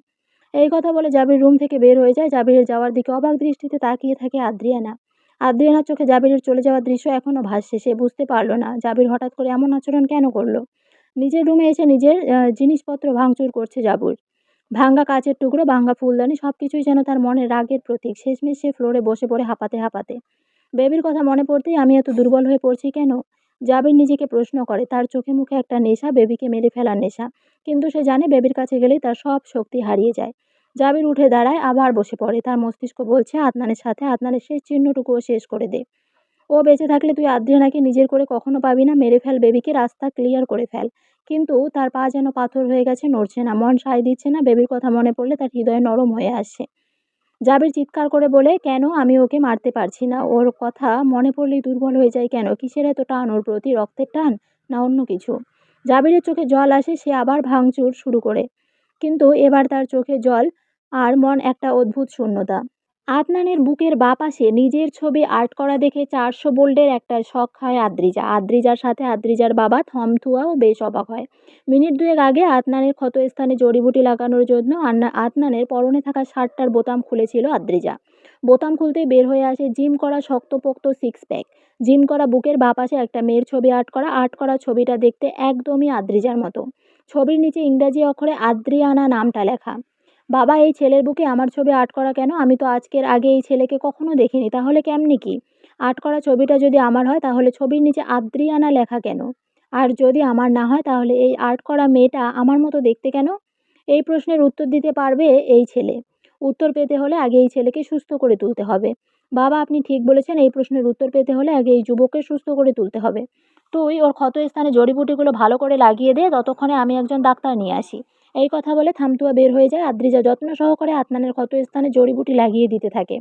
এই কথা বলে জাবির রুম থেকে বের হয়ে যায়। জাবিরের যাওয়ার দিকে অবাক দৃষ্টিতে তাকিয়ে থাকে আদ্রিয়ানা। আদ্রিয়ানার চোখে জাবিরের চলে যাওয়ার দৃশ্য এখনো ভাসছে। সে বুঝতে পারল না জাবির হঠাৎ করে এমন আচরণ কেন করলো। নিজের রুমে এসে নিজের জিনিসপত্র ভাঙচুর করছে জাবুর। ভাঙা কাচের টুকরো, ভাঙা ফুলদানি, সবকিছুই যেন তার মনের রাগের প্রতীক। শেষমেশ সে ফ্লোরে বসে পড়ে হাঁপাতে হাঁপাতে। বেবির কথা মনে পড়তেই আমি এত দুর্বল হয়ে পড়ছি কেন? জাবির নিজেকে প্রশ্ন করে। তার চোখে মুখে একটা নেশা, বেবিকে মেরে ফেলার নেশা। কিন্তু সে জানে বেবির কাছে গেলেই তার সব শক্তি হারিয়ে যায়। জাবির উঠে দাঁড়ায়, আবার বসে পড়ে। তার মস্তিষ্ক বলছে আদনানের সাথে আদনানের শেষ চিহ্নটুকুও শেষ করে দে। ও বেঁচে থাকলে তুই আদ্রিয়ানাকে নিজের করে কখনো পাবি না। মেরে ফেল বেবিকে, রাস্তা ক্লিয়ার করে ফেল। কিন্তু তার পা যেন পাথর হয়ে গেছে, নড়ছে না, মন সায় দিচ্ছে না। বেবির কথা মনে পড়লে তার হৃদয় নরম হয়ে আসে। জাবির চিৎকার করে বলে, কেন আমি ওকে মারতে পারছি না? ওর কথা মনে পড়লেই দুর্বল হয়ে যায় কেন? কিসের এত টান ওর প্রতি? রক্তের টান না অন্য কিছু? জাবিরের চোখে জল আসে। সে আবার ভাঙচুর শুরু করে। কিন্তু এবার তার চোখে জল আর মন একটা অদ্ভুত শূন্যতা। আদনানের বুকের বাঁ পাশে নিজের ছবি আর্ট করা দেখে ৪০০ বোল্ডের একটা শক খায় আদ্রিজা। আদ্রিজার সাথে আদ্রিজার বাবা থমথুয়াও বেশ অবাক হয়। মিনিট দুয়েক আগে আদনানের ক্ষতস্থানে জড়িবুটি লাগানোর জন্য আদনানের পরনে থাকা শার্টটার বোতাম খুলেছিল আদ্রিজা। বোতাম খুলতেই বের হয়ে আসে জিম করা শক্তপোক্ত সিক্স প্যাক। জিম করা বুকের বাঁ পাশে একটা মেয়ের ছবি আর্ট করা ছবিটা দেখতে একদমই আদ্রিজার মতো। ছবির নিচে ইংরাজি অক্ষরে আদ্রিয়ানা নামটা লেখা। বাবা, এই ছেলের বুকে আমার ছবি আর্ট করা কেন? আমি তো আজকের আগে এই ছেলেকে কখনো দেখিনি। তাহলে কেমনি কি? আর্ট করা ছবিটা যদি আমার হয় তাহলে ছবির নিচে আদ্রিয়ানা লেখা কেন? আর যদি আমার না হয় তাহলে এই আর্ট করা মেয়েটা আমার মতো দেখতে কেন? এই প্রশ্নের উত্তর দিতে পারবে এই ছেলে। উত্তর পেতে হলে আগে এই ছেলেকে সুস্থ করে তুলতে হবে। বাবা, আপনি ঠিক বলেছেন। এই প্রশ্নের উত্তর পেতে হলে আগে এই যুবককে সুস্থ করে তুলতে হবে। তুই ওর ক্ষতস্থানে জড়িবুটিগুলো ভালো করে লাগিয়ে দে, ততক্ষণে আমি একজন ডাক্তার নিয়ে আসি। এই কথা বলে থামতুয়া বের হয়ে যায়। আদ্রিজা যত্ন সহকারে আদনানের ক্ষতস্থানে জড়িবুটি লাগিয়ে দিতে থাকে।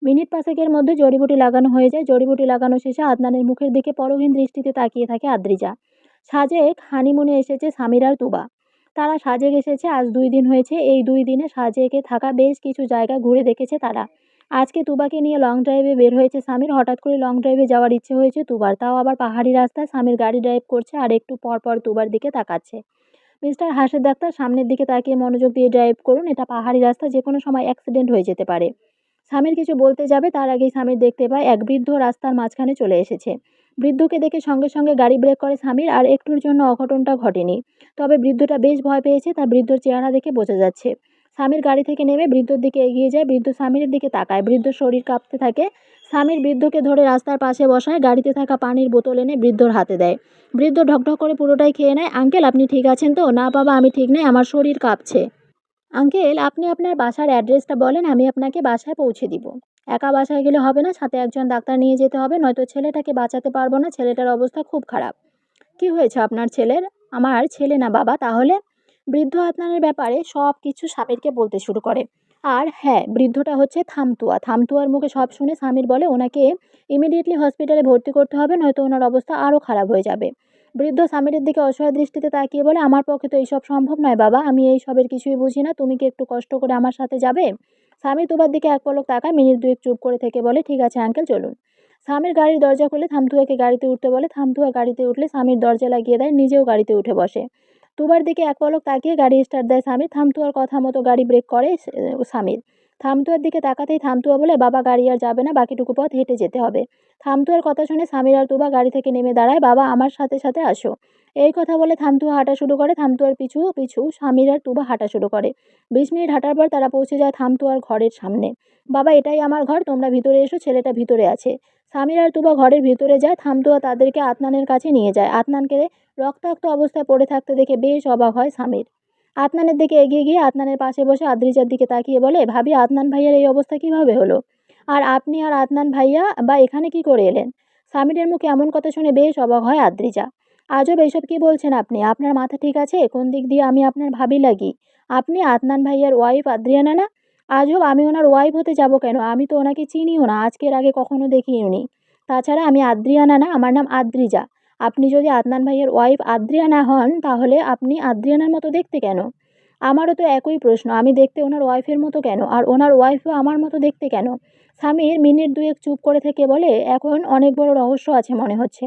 মিনিট পাঁচেকের মধ্যে জড়িবুটি লাগানো হয়ে যায়। জড়িবুটি লাগানো শেষে আদনানের মুখের দিকে পরহীন দৃষ্টিতে তাকিয়ে থাকে আদ্রিজা। সাজেক হানিমুনে এসেছে সামির আর তুবা। তারা সাজেক এসেছে আজ ২ দিন হয়েছে। এই ২ দিনে সাজেকে থাকা বেশ কিছু জায়গা ঘুরে দেখেছে তারা। আজকে তুবাকে নিয়ে লং ড্রাইভে বের হয়েছে সামির। হঠাৎ করে লং ড্রাইভে যাওয়ার ইচ্ছে হয়েছে তুবার, তাও আবার পাহাড়ি রাস্তায়। সামির গাড়ি ড্রাইভ করছে আর একটু পর পর তুবার দিকে তাকাচ্ছে। মিস্টার হাসের ডাক্তার, সামনের দিকে তাকিয়ে মনোযোগ দিয়ে ড্রাইভ করুন, এটা পাহাড়ি রাস্তা, যে কোনো সময় অ্যাক্সিডেন্ট হয়ে যেতে পারে। স্বামীর কিছু বলতে যাবে তার আগেই স্বামীর দেখতে পায় এক বৃদ্ধ রাস্তার মাঝখানে চলে এসেছে। বৃদ্ধকে দেখে সঙ্গে সঙ্গে গাড়ি ব্রেক করে স্বামীর, আর একটুর জন্য অঘটনটা ঘটেনি। তবে বৃদ্ধটা বেশ ভয় পেয়েছে, তার বৃদ্ধর চেহারা দেখে বোঝা যাচ্ছে। স্বামীর গাড়ি থেকে নেমে বৃদ্ধর দিকে এগিয়ে যায়, বৃদ্ধ স্বামীর দিকে তাকায়, বৃদ্ধ শরীর কাঁপতে থাকে। স্বামীর বৃদ্ধকে ধরে রাস্তার পাশে বসায়, গাড়িতে থাকা পানির বোতল এনে বৃদ্ধর হাতে দেয়। বৃদ্ধ ঢকঢক করে পুরোটাই খেয়ে নেয়। আঙ্কেল, আপনি ঠিক আছেন তো? না বাবা, আমি ঠিক নেই, আমার শরীর কাঁপছে। আঙ্কেল, আপনি আপনার বাসার অ্যাড্রেসটা বলেন, আমি আপনাকে বাসায় পৌঁছে দিব। একা বাসায় গেলে হবে না, সাথে একজন ডাক্তার নিয়ে যেতে হবে, নয়তো ছেলেটাকে বাঁচাতে পারবো না, ছেলেটার অবস্থা খুব খারাপ। কি হয়েছে আপনার ছেলের? আমার ছেলে না বাবা। তাহলে? বৃদ্ধ আদনানের ব্যাপারে সব কিছু স্বামীরকে বলতে শুরু করে। আর হ্যাঁ, বৃদ্ধটা হচ্ছে থামতুয়া। থামতুয়ার মুখে সব শুনে স্বামীর বলে ওনাকে ইমিডিয়েটলি হসপিটালে ভর্তি করতে হবে, নয়তো ওনার অবস্থা আরও খারাপ হয়ে যাবে। বৃদ্ধ স্বামীর দিকে অসহায় দৃষ্টিতে তাকিয়ে বলে, আমার পক্ষে তো এইসব সম্ভব নয় বাবা, আমি এই সবের কিছুই বুঝি না, তুমি কি একটু কষ্ট করে আমার সাথে যাবে? স্বামী তুবার দিকে এক পলক তাকায়, মিনিট দুয়েক চুপ করে থেকে বলে, ঠিক আছে আঙ্কেল, চলুন। স্বামীর গাড়ির দরজা খুলে থামথুয়াকে গাড়িতে উঠতে বলে। থামথুয়া গাড়িতে উঠলে স্বামীর দরজা লাগিয়ে দেয়, নিজেও গাড়িতে উঠে বসে। তুবার দিকে এক পলক তাকিয়ে গাড়ি স্টার্ট দেয় স্বামীর। থামথুয়ার কথা মতো গাড়ি ব্রেক করে স্বামীর। থামথুয়ার দিকে তাকাতেই থামথুয়া বলে, বাবা গাড়ি আর যাবে না, বাকিটুকু পথ হেঁটে যেতে হবে। থামথুয়ার কথা শুনে স্বামীর আর তুবা গাড়ি থেকে নেমে দাঁড়ায়। বাবা, আমার সাথে সাথে আসো। এই কথা বলে থামথুয়া হাঁটা শুরু করে। থামথুয়ার পিছু পিছু স্বামীর আর তুবা হাঁটা শুরু করে। 20 মিনিট হাঁটার পর তারা পৌঁছে যায় থামথুয়ার ঘরের সামনে। বাবা, এটাই আমার ঘর, তোমরা ভিতরে এসো, ছেলেটা ভিতরে আছে। সামির আর তুবা ঘরের ভিতরে যায়। থামতুয়া তাদেরকে আদনানের কাছে নিয়ে যায়। আদনানকে রক্তাক্ত অবস্থায় পড়ে থাকতে দেখে বেশ অবাক হয় সামির। আদনানের দিকে এগিয়ে গিয়ে আদনানের পাশে বসে আদ্রিজার দিকে তাকিয়ে বলে, ভাবি, আদনান ভাইয়ার এই অবস্থা কিভাবে হলো? আর আপনি আর আদনান ভাইয়া বা এখানে কি করে এলেন? সামিরের মুখে এমন কথা শুনে বেশ অবাক হয় আদ্রিজা। আজব, এইসব কি বলছেন আপনি? আপনার মাথা ঠিক আছে? কোন দিক দিয়ে আমি আপনার ভাবি লাগি? আপনি আদনান ভাইয়ার ওয়াইফ আদ্রিয়ানা না? আজব, আমি ওনার ওয়াইফ হতে যাব কেন? আমি তো ওনাকে চিনিও না, আজকের আগে কখনো দেখিও নি। তাছাড়া আমি আদ্রিয়ানা না, আমার নাম আদ্রিজা। আপনি যদি আদনান ভাইয়ের ওয়াইফ আদ্রিয়ানা হন, তাহলে আপনি আদ্রিয়ানার মতো দেখতে কেন? আমারও তো একই প্রশ্ন, আমি দেখতে ওনার ওয়াইফের মতো কেন, আর ওনার ওয়াইফও আমার মতো দেখতে কেন? স্বামীর মিনিট দুয়েক চুপ করে থেকে বলে, এখন অনেক বড় রহস্য আছে মনে হচ্ছে।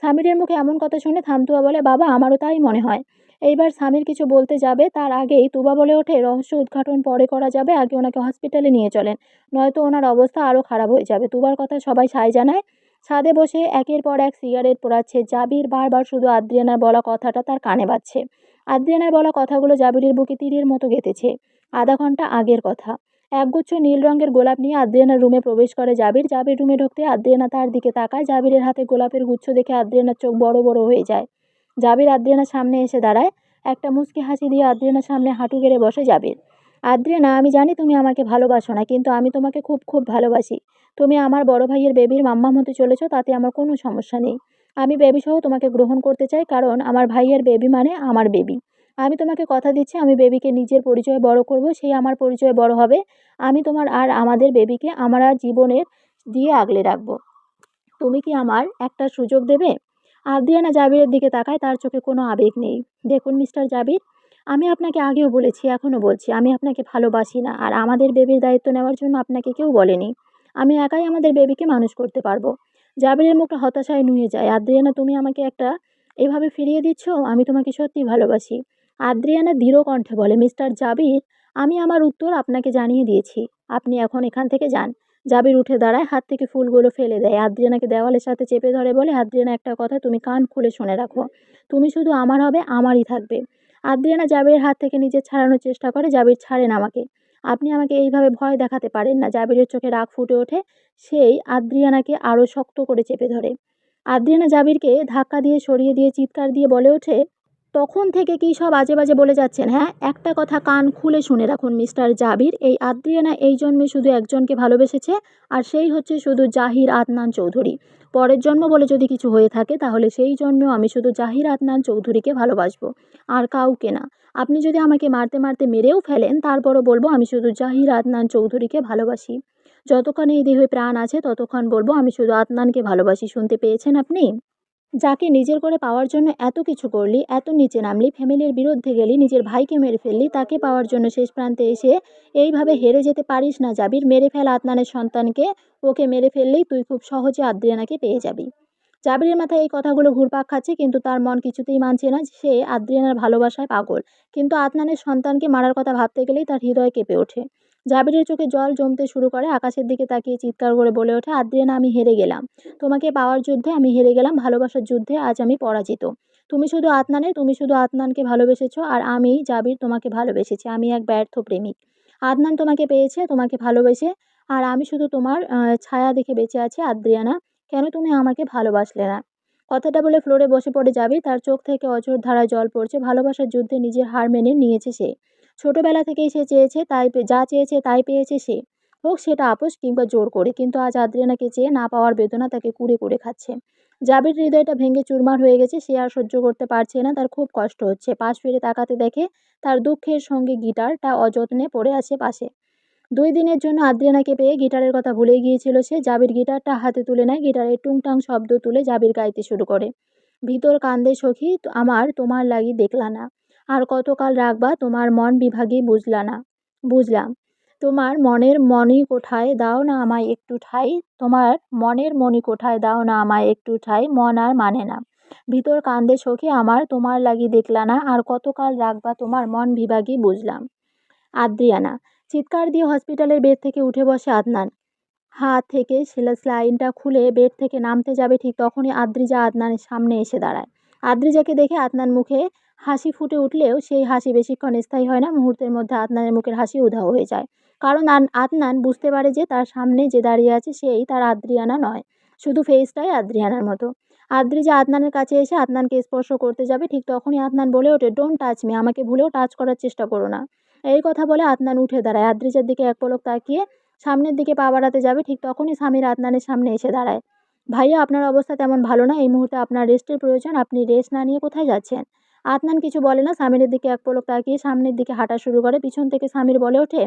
স্বামীরের মুখে এমন কথা শুনে থামতুয়া বলে, বাবা, আমারও তাই মনে হয়। এইবার স্বামীর কিছু বলতে যাবে তার আগেই তুবা বলে ওঠে, রহস্য উদ্ঘাটন পরে করা যাবে, আগে ওনাকে হসপিটালে নিয়ে চলেন, নয়তো ওনার অবস্থা আরও খারাপ হয়ে যাবে। তুবার কথা সবাই সায় জানায়। ছাদে বসে একের পর এক সিগারেট পোড়াচ্ছে জাবির, বারবার শুধু আদ্রিয়ানার বলা কথাটা তার কানে বাজছে। আদ্রিয়ানার বলা কথাগুলো জাবিরের বুকে তীরের মতো গেঁথেছে। আধা ঘন্টা আগের কথা। একগুচ্ছ নীল রঙের গোলাপ নিয়ে আদ্রিয়ানার রুমে প্রবেশ করে জাবির। জাবির রুমে ঢুকতে আদ্রিয়ানা তার দিকে তাকায়। জাবিরের হাতে গোলাপের গুচ্ছ দেখে আদ্রিয়ানার চোখ বড় বড় হয়ে যায়। জাবির আদ্রিয়ানার সামনে এসে দাঁড়ায়। একটা মুচকি হাসি দিয়ে আদ্রিয়ানার সামনে হাঁটু গেড়ে বসে জাবির। আদ্রিয়ানা, আমি জানি তুমি আমাকে ভালোবাসো না, কিন্তু আমি তোমাকে খুব খুব ভালোবাসি। তুমি আমার বড় ভাইয়ের বেবির মাম্মাম হতে চলেছ, তাতে আমার কোনো সমস্যা নেই। আমি বেবি সহ তোমাকে গ্রহণ করতে চাই, কারণ আমার ভাইয়ের বেবি মানে আমার বেবি। আমি তোমাকে কথা দিচ্ছি, আমি বেবিকে নিজের পরিচয়ে বড় করব, সেই আমার পরিচয়ে বড় হবে। আমি তোমার আর আমাদের বেবিকে আমরা জীবনের দিয়ে আগলে রাখবো। তুমি কি আমার একটা সুযোগ দেবে? আদ্রিয়ানা জাবিরের দিকে তাকায়, তার চোখে কোনো আবেগ নেই। দেখুন মিস্টার জাবির, আমি আপনাকে আগেও বলেছি, এখনও বলছি, আমি আপনাকে ভালোবাসি না, আর আমাদের বেবির দায়িত্ব নেওয়ার জন্য আপনাকে কেউ বলেনি। আমি একাই আমাদের বেবিকে মানুষ করতে পারবো। জাবিরের মুখটা হতাশায় নুয়ে যায়। আদ্রিয়ানা, তুমি আমাকে একটা এভাবে ফিরিয়ে দিচ্ছ? আমি তোমাকে সত্যি ভালোবাসি। আদ্রিয়ানা দৃঢ় কণ্ঠে বলে, মিস্টার জাবির, আমি আমার উত্তর আপনাকে জানিয়ে দিয়েছি, আপনি এখন এখান থেকে যান। জাবির উঠে দাঁড়ায়, হাত থেকে ফুলগুলো ফেলে দেয়, আদ্রিয়ানাকে দেওয়ালের সাথে চেপে ধরে বলে, আদ্রিয়ানা, একটা কথা তুমি কান খুলে শুনে রাখো, তুমি শুধু আমার হবে, আমারই থাকবে। আদ্রিয়ানা জাবিরের হাত থেকে নিজে ছাড়ানোর চেষ্টা করে। জাবির, ছাড়েন আমাকে, আপনি আমাকে এইভাবে ভয় দেখাতে পারেন না। জাবিরের চোখে রাগ ফুটে ওঠে। সেই আদ্রিয়ানাকে আরও শক্ত করে চেপে ধরে। আদ্রিয়ানা জাবিরকে ধাক্কা দিয়ে সরিয়ে দিয়ে চিৎকার দিয়ে বলে ওঠে, তখন থেকে কি সব আজে বাজে বলে যাচ্ছেন? হ্যাঁ, একটা কথা কান খুলে শুনে রাখুন মিস্টার জাবির, এই আদ্রিয়ানা এই জন্মে শুধু একজনকে ভালোবেসেছে, আর সেই হচ্ছে শুধু জাহির আদনান চৌধুরী। পরের জন্ম বলে যদি কিছু হয়ে থাকে, তাহলে সেই জন্মেও আমি শুধু জাহির আদনান চৌধুরীকে ভালোবাসবো, আর কাউকে না। আপনি যদি আমাকে মারতে মারতে মেরেও ফেলেন, তারপরও বলবো আমি শুধু জাহির আদনান চৌধুরীকে ভালোবাসি। যতক্ষণ এই দেহে প্রাণ আছে, ততক্ষণ বলবো আমি শুধু আদনানকে ভালোবাসি। শুনতে পেয়েছেন আপনি? যাকে নিজের করে পাওয়ার জন্য এত কিছু করলি, এত নিচে নামলি, ফ্যামিলির বিরুদ্ধে গেলি, নিজের ভাইকে মেরে ফেললি, তাকে পাওয়ার জন্য শেষ প্রান্তে এসে এইভাবে হেরে যেতে পারিস না জাবির। মেরে ফেল আদনানের সন্তানকে, ওকে মেরে ফেললেই তুই খুব সহজে আদ্রিয়ানাকে পেয়ে যাবি। জাবিরের মাথায় এই কথাগুলো ঘুরপাক খাচ্ছে, কিন্তু তার মন কিছুতেই মানছে না যে সে আদ্রিয়ানার ভালোবাসায় পাগল। কিন্তু আদনানের সন্তানকে মারার কথা ভাবতে গেলেই তার হৃদয় কেঁপে ওঠে। জাবিরের চোখে জল জমতে শুরু করে, আকাশের দিকে তাকিয়ে চিৎকার করে বলে ওঠে, আদ্রিয়ানা, আমি হেরে গেলাম। তোমাকে পাওয়ার যুদ্ধে আমি হেরে গেলাম, ভালোবাসার যুদ্ধে আজ আমি পরাজিত। তুমি শুধু আদনানকে ভালোবেসেছো, আর আমি জাবির তোমাকে ভালোবেসেছি। আমি এক ব্যর্থ প্রেমিক। আদনান তোমাকে পেয়েছে, তোমাকে ভালোবেসে, আর আমি শুধু তোমার ছায়া দেখে বেঁচে আছি। আদ্রিয়ানা, কেন তুমি আমাকে ভালোবাসলে না? কথাটা বলে ফ্লোরে বসে পড়ে যাবি, তার চোখ থেকে অঝোর ধারায় জল পড়ছে। ভালোবাসার যুদ্ধে নিজের হার মেনে নিয়েছে সে। ছোটবেলা থেকেই সে চেয়েছে, যা চেয়েছে তাই পেয়েছে সে। হোক সেটা আপোস কিংবা জোর করে, কিন্তু আজ আদ্রিয়ানাকে চেয়ে না পাওয়ার বেদনা তাকে কুরে কুরে খাচ্ছে। জাবির হৃদয়টা ভেঙে চুরমার হয়ে গেছে, সে আর সহ্য করতে পারছে না, তার খুব কষ্ট হচ্ছে। পাশ ফিরে তাকাতে দেখে তার দুঃখের সঙ্গে গিটারটা অযত্নে পড়ে আছে পাশে। ২ দিনের জন্য আদ্রিয়ানাকে পেয়ে গিটারের কথা ভুলেই গিয়েছিল সে। জাবির গিটারটা হাতে তুলে নেয়, গিটারের টুংটাং শব্দ তুলে জাবির গাইতে শুরু করে। ভিতর কান্দে সখী আমার তোমার লাগি দেখলা না, আর কতকাল রাখবা তোমার মন বিভাগী বুঝলা না, বুঝলাম। তোমার মনের মণি কোঠায় দাও না আমায় একটু ঠাঁই, তোমার মনের মণি কোঠায় দাও না আমায় একটু ঠাঁই, মন আর মানে না। ভিতর কান্দে সখী আমার তোমার লাগি দেখলা না, আর কতকাল রাখবা তোমার মন বিভাগী বুঝলাম। আদ্রিয়ানা। চিৎকার দিয়ে হসপিটালের বেড থেকে উঠে বসে আদনান। হাত থেকে স্যালাইনটা খুলে বেড থেকে নামতে যাবে, ঠিক তখনই আদ্রিজা আদনানের সামনে এসে দাঁড়ায়। আদ্রিজাকে দেখে আদনান মুখে হাসি ফুটে উঠলেও সেই হাসি বেশিক্ষণ স্থায়ী হয় না। মুহূর্তের মধ্যে আদনানের মুখের হাসি উধাও হয়ে যায়। কারণ আদনান বুঝতে পারে যে তার সামনে যে দাঁড়িয়ে আছে সেই তার আদ্রিয়ানা নয়, শুধু ফেসটাই আদ্রিয়ানার মতো। আদ্রিজা আদনানের কাছে এসে আদনানকে স্পর্শ করতে যাবে, ঠিক তখনই আদনান বলে ওঠে, ডোন্ট টাচ মি, আমাকে ভুলেও টাচ করার চেষ্টা করো না। এই কথা বলে আদনান উঠে দাঁড়ায়। আদ্রিজার দিকে এক পলক তাকিয়ে সামনের দিকে পা বাড়াতে যাবে, ঠিক তখনই সামির আদনানের সামনে এসে দাঁড়ায়। ভাইয়া, আপনার অবস্থা তেমন ভালো না, এই মুহূর্তে আপনার রেস্টের প্রয়োজন, আপনি রেস্ট না নিয়ে কোথায় যাচ্ছেন? আদনান কিছু বলে না, সামিরের দিকে এক পলক তাকিয়ে সামনের দিকে হাঁটা শুরু করে। পিছন থেকে সামির বলে ওঠে,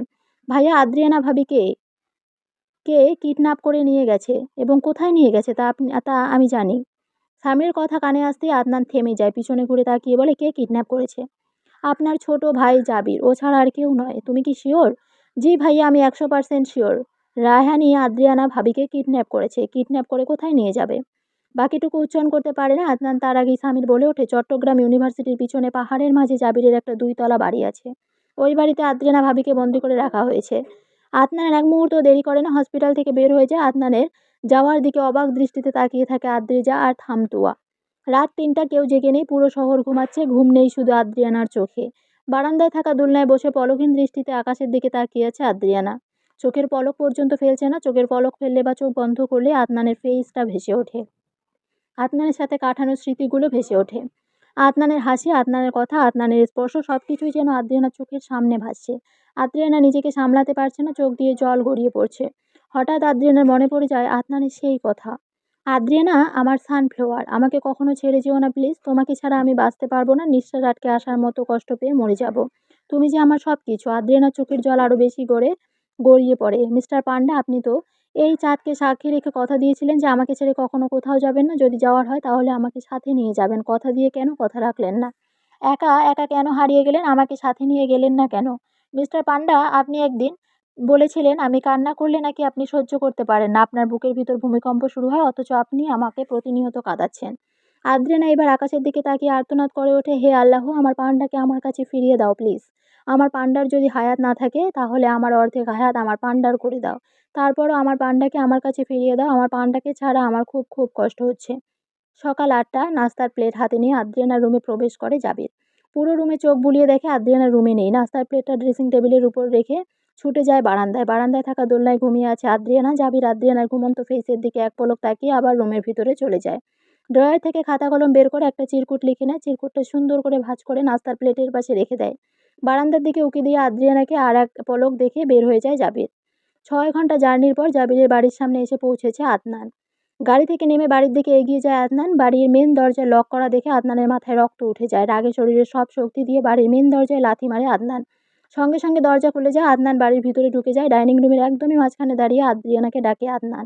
ভাইয়া, আদ্রিয়ানা ভাবিকে কে কিডন্যাপ করে নিয়ে গেছে, এবং কোথায় নিয়ে গেছে তা আমি জানি। সামির কথা কানে আসতেই আদনান থেমে যায়, পিছনে ঘুরে তাকিয়ে বলে, কে কিডন্যাপ করেছে? আপনার ছোট ভাই জাবির, ও ছাড়া আর কেউ নয়। তুমি কি শিওর? জি ভাইয়া, আমি 100% শিওর। রায়হানি আদ্রিয়ানা ভাবিকে কিডন্যাপ করেছে। কিডন্যাপ করে কোথায় নিয়ে যাবে? বাকিটুকু উচ্চারণ করতে পারে না আদনান, তার আগেই সামির বলে ওঠে, চট্টগ্রাম ইউনিভার্সিটির পিছনে পাহাড়ের মাঝে জাবিরের একটা 2 তলা বাড়ি আছে। ওই বাড়িতে আদ্রিয়ানা ভাবিকে বন্দি করে রাখা হয়েছে। আদনান এক মুহূর্ত দেরি করে না, হসপিটাল থেকে বের হয়ে যায়। আদনানের যাওয়ার দিকে অবাক দৃষ্টিতে তাকিয়ে থাকে আদ্রিজা আর থামতুয়া। রাত ৩টা, কেউ জেগে নেই, পুরো শহর ঘুমাচ্ছে, ঘুম নেই শুধু আদ্রিয়ানার চোখে। বারান্দায় থাকা দোলনায় বসে পলকহীন দৃষ্টিতে আকাশের দিকে তাকিয়ে আছে আদ্রিয়ানা। চোখের পলক পর্যন্ত ফেলছে না, চোখের পলক ফেললে বা চোখ বন্ধ করলে আদনানের ফেসটা ভেসে ওঠে। আদনানের সাথে কাটানো স্মৃতিগুলো ভেসে ওঠে। আদনানের হাসি, আদনানের কথা, আদনানের স্পর্শ, সবকিছুই যেন আদ্রিয়ানার চোখের সামনে ভাসছে। আদ্রিয়ানা নিজেকে সামলাতে পারছে না, চোখ দিয়ে জল গড়িয়ে পড়ছে। হঠাৎ আদ্রিয়ানার মনে পড়ে যায় আদনানের সেই কথা। আদ্রিয়ানা, আমার সানফ্লাওয়ার, আমাকে কখনো ছেড়ে যেও না প্লিজ। তোমাকে ছাড়া আমি বাঁচতে পারবো না, নিঃশ্বাস আটকে আসার মতো কষ্ট পেয়ে মরে যাব। তুমি যে আমার সব কিছু। আদ্রিয়ানার চোখের জল আরো বেশি করে গড়িয়ে পড়ে। মিস্টার পান্ডা, আপনি তো এই চাঁদকে সাক্ষী রেখে কথা দিয়েছিলেন যে আমাকে ছেড়ে কখনো কোথাও যাবেন না। যদি যাওয়ার হয় তাহলে আমাকে সাথে নিয়ে যাবেন। কথা দিয়ে কেন কথা রাখলেন না? একা একা কেন হারিয়ে গেলেন? আমাকে সাথে নিয়ে গেলেন না কেন? মিস্টার পান্ডা, আপনি একদিন বলেছিলেন আমি কান্না করলে নাকি আপনি সহ্য করতে পারেন না, আপনার বুকের ভিতর ভূমিকম্প শুরু হয়, অথচ আপনি আমাকে প্রতিনিয়ত কাঁদাচ্ছেন। আদ্রিয়ানা এবার আকাশের দিকে তাকিয়ে আর্তনাদ করে ওঠে, হে আল্লাহ, আমার পান্ডাকে আমার কাছে ফিরিয়ে দাও প্লিজ। আমার পান্ডার যদি হায়াত না থাকে তাহলে আমার অর্ধেক হায়াত আমার পান্ডার করে দাও। তারপরও আমার পান্ডাকে আমার কাছে ফিরিয়ে দাও। আমার পান্ডাকে ছাড়া আমার খুব খুব কষ্ট হচ্ছে। সকাল ৮টা, নাস্তার প্লেট হাতে নিয়ে আদ্রিয়ানার রুমে প্রবেশ করে জাবির। পুরো রুমে চোখ বুলিয়ে দেখে আদ্রিয়ানার রুমে নেই। নাস্তার প্লেটটা ড্রেসিং টেবিলের উপর রেখে ছুটে যায় বারান্দায়। বারান্দায় থাকা দোলনায় ঘুমিয়ে আছে আদ্রিয়ানা। জাবির আদ্রিয়ানার ঘুমন্ত ফেসের দিকে এক পলক তাকিয়ে আবার রুমের ভিতরে চলে যায়। ড্রয়ার থেকে খাতা কলম বের করে একটা চিরকুট লিখে নেয়। চিরকুটটা সুন্দর করে ভাঁজ করে নাস্তার প্লেটের পাশে রেখে দেয়। বারান্দার দিকে উঁকি দিয়ে আদ্রিয়ানাকে আর এক পলক দেখে বের হয়ে যায় জাবির। ৬ ঘন্টা জার্নির পর জাবিরের বাড়ির সামনে এসে পৌঁছেছে আদনান। গাড়ি থেকে নেমে বাড়ির দিকে এগিয়ে যায় আদনান। বাড়ির মেন দরজা লক করা দেখে আদনানের মাথায় রক্ত উঠে যায়। রাগে শরীরের সব শক্তি দিয়ে বাড়ির মেন দরজায় লাথি মারে আদনান। সঙ্গে সঙ্গে দরজা খুলে যায়। আদনান বাড়ির ভিতরে ঢুকে যায়। ডাইনিং রুমের একদমই মাঝখানে দাঁড়িয়ে আদ্রিয়ানাকে ডাকে আদনান।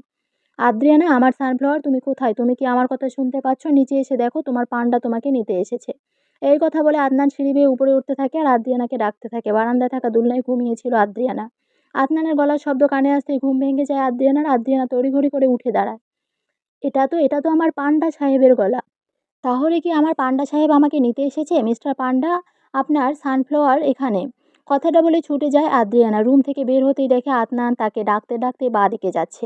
আদ্রিয়ানা, আমার সানফ্লাওয়ার, তুমি কোথায়? তুমি কি আমার কথা শুনতে পাচ্ছ? নিচে এসে দেখো, তোমার পান্ডা তোমাকে নিতে এসেছে। এই কথা বলে আদনান সিঁড়ি বেয়ে উপরে উঠতে থাকে আর আদ্রিয়ানাকে ডাকতে থাকে। বারান্দায় থাকা দোলনায় ঘুমিয়েছিল আদ্রিয়ানা। আদনানের গলার শব্দ কানে আসতেই ঘুম ভেঙে যায় আদ্রিয়ানার। আদ্রিয়ানা তড়িঘড়ি করে উঠে দাঁড়ায়। এটা তো আমার পান্ডা সাহেবের গলা। তাহলে কি আমার পান্ডা সাহেব আমাকে নিতে এসেছে? মিস্টার পান্ডা, আপনার সানফ্লাওয়ার এখানে। কথাটা বলে ছুটে যায় আদ্রিয়ানা। রুম থেকে বের হতেই দেখে আদনান তাকে ডাকতে ডাকতে বাঁদিকে যাচ্ছে।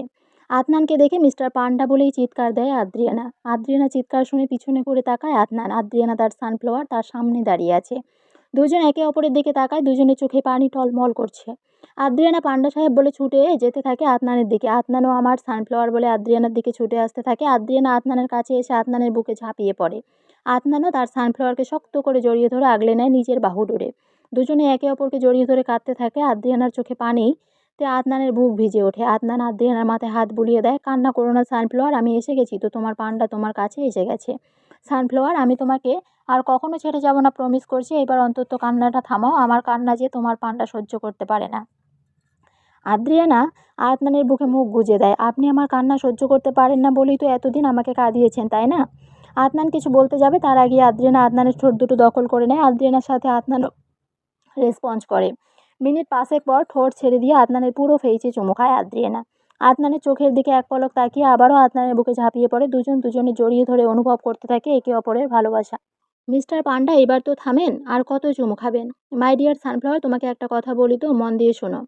আদনানকে দেখে মিস্টার পান্ডা বলেই চিৎকার দেয় আদ্রিয়ানা। আদ্রিয়ানা চিৎকার শুনে পিছনে ঘুরে তাকায় আদনান। আদ্রিয়ানা তার সানফ্লাওয়ার তার সামনে দাঁড়িয়ে আছে। দুজন একে অপরের দিকে তাকায়, দুজনের চোখে পানি টলমল করছে। আদ্রিয়ানা পান্ডা সাহেব বলে ছুটে যেতে থাকে আদনানের দিকে। আদনানও আমার সানফ্লাওয়ার বলে আদ্রিয়ানার দিকে ছুটে আসতে থাকে। আদ্রিয়ানা আদনানের কাছে এসে আদনানের বুকে ঝাঁপিয়ে পড়ে। আদনানও তার সানফ্লাওয়ারকে শক্ত করে জড়িয়ে ধরে আগলে নেয় নিজের বাহু ডোরে। দুজনে একে অপরকে জড়িয়ে ধরে কাঁদতে থাকে। আদ্রিয়ানার চোখে পানিতে আদনানের বুক ভিজে ওঠে। আদনান আদ্রিয়ানার মাথায় হাত বুলিয়ে দেয়। কান্না করো না সানফ্লাওয়ার, আমি এসে গেছি তো, তোমার পান্ডা তোমার কাছে এসে গেছে। সানফ্লাওয়ার, আমি তোমাকে আর কখনো ছেড়ে যাব না, প্রমিস করছি। এবার অন্তত কান্নাটা থামাও, আমার কান্না যে তোমার পান্ডা সহ্য করতে পারে না। আদ্রিয়ানা আদনানের বুকে মুখ গুজে দেয়। আপনি আমার কান্না সহ্য করতে পারেন না বলেই তো এতদিন আমাকে কাঁদিয়েছেন, তাই না? আদনান কিছু বলতে যাবে, তার আগে আদ্রিয়ানা আদনানের ঠোঁট দুটো দখল করে নেয়। আদ্রিয়ানার সাথে আদনানও রেসপন্স করে। মিনিট 5 পর ঠোঁট ছেড়ে দিয়ে আদনানের পুরো ফেইসে চুমু খায় আদ্রিয়ানা। আদনানের চোখের দিকে এক পলক তাকিয়ে আবারও আদনানের বুকে ঝাঁপিয়ে পড়ে। দুজন দুজনে জড়িয়ে ধরে অনুভব করতে থাকে একে অপরের ভালোবাসা। মিস্টার পান্ডা, এবার তো থামেন, আর কত চুমু খাবেন? মাই ডিয়ার সানফ্লাওয়ার, তোমাকে একটা কথা বলি তো, মন দিয়ে শোনো।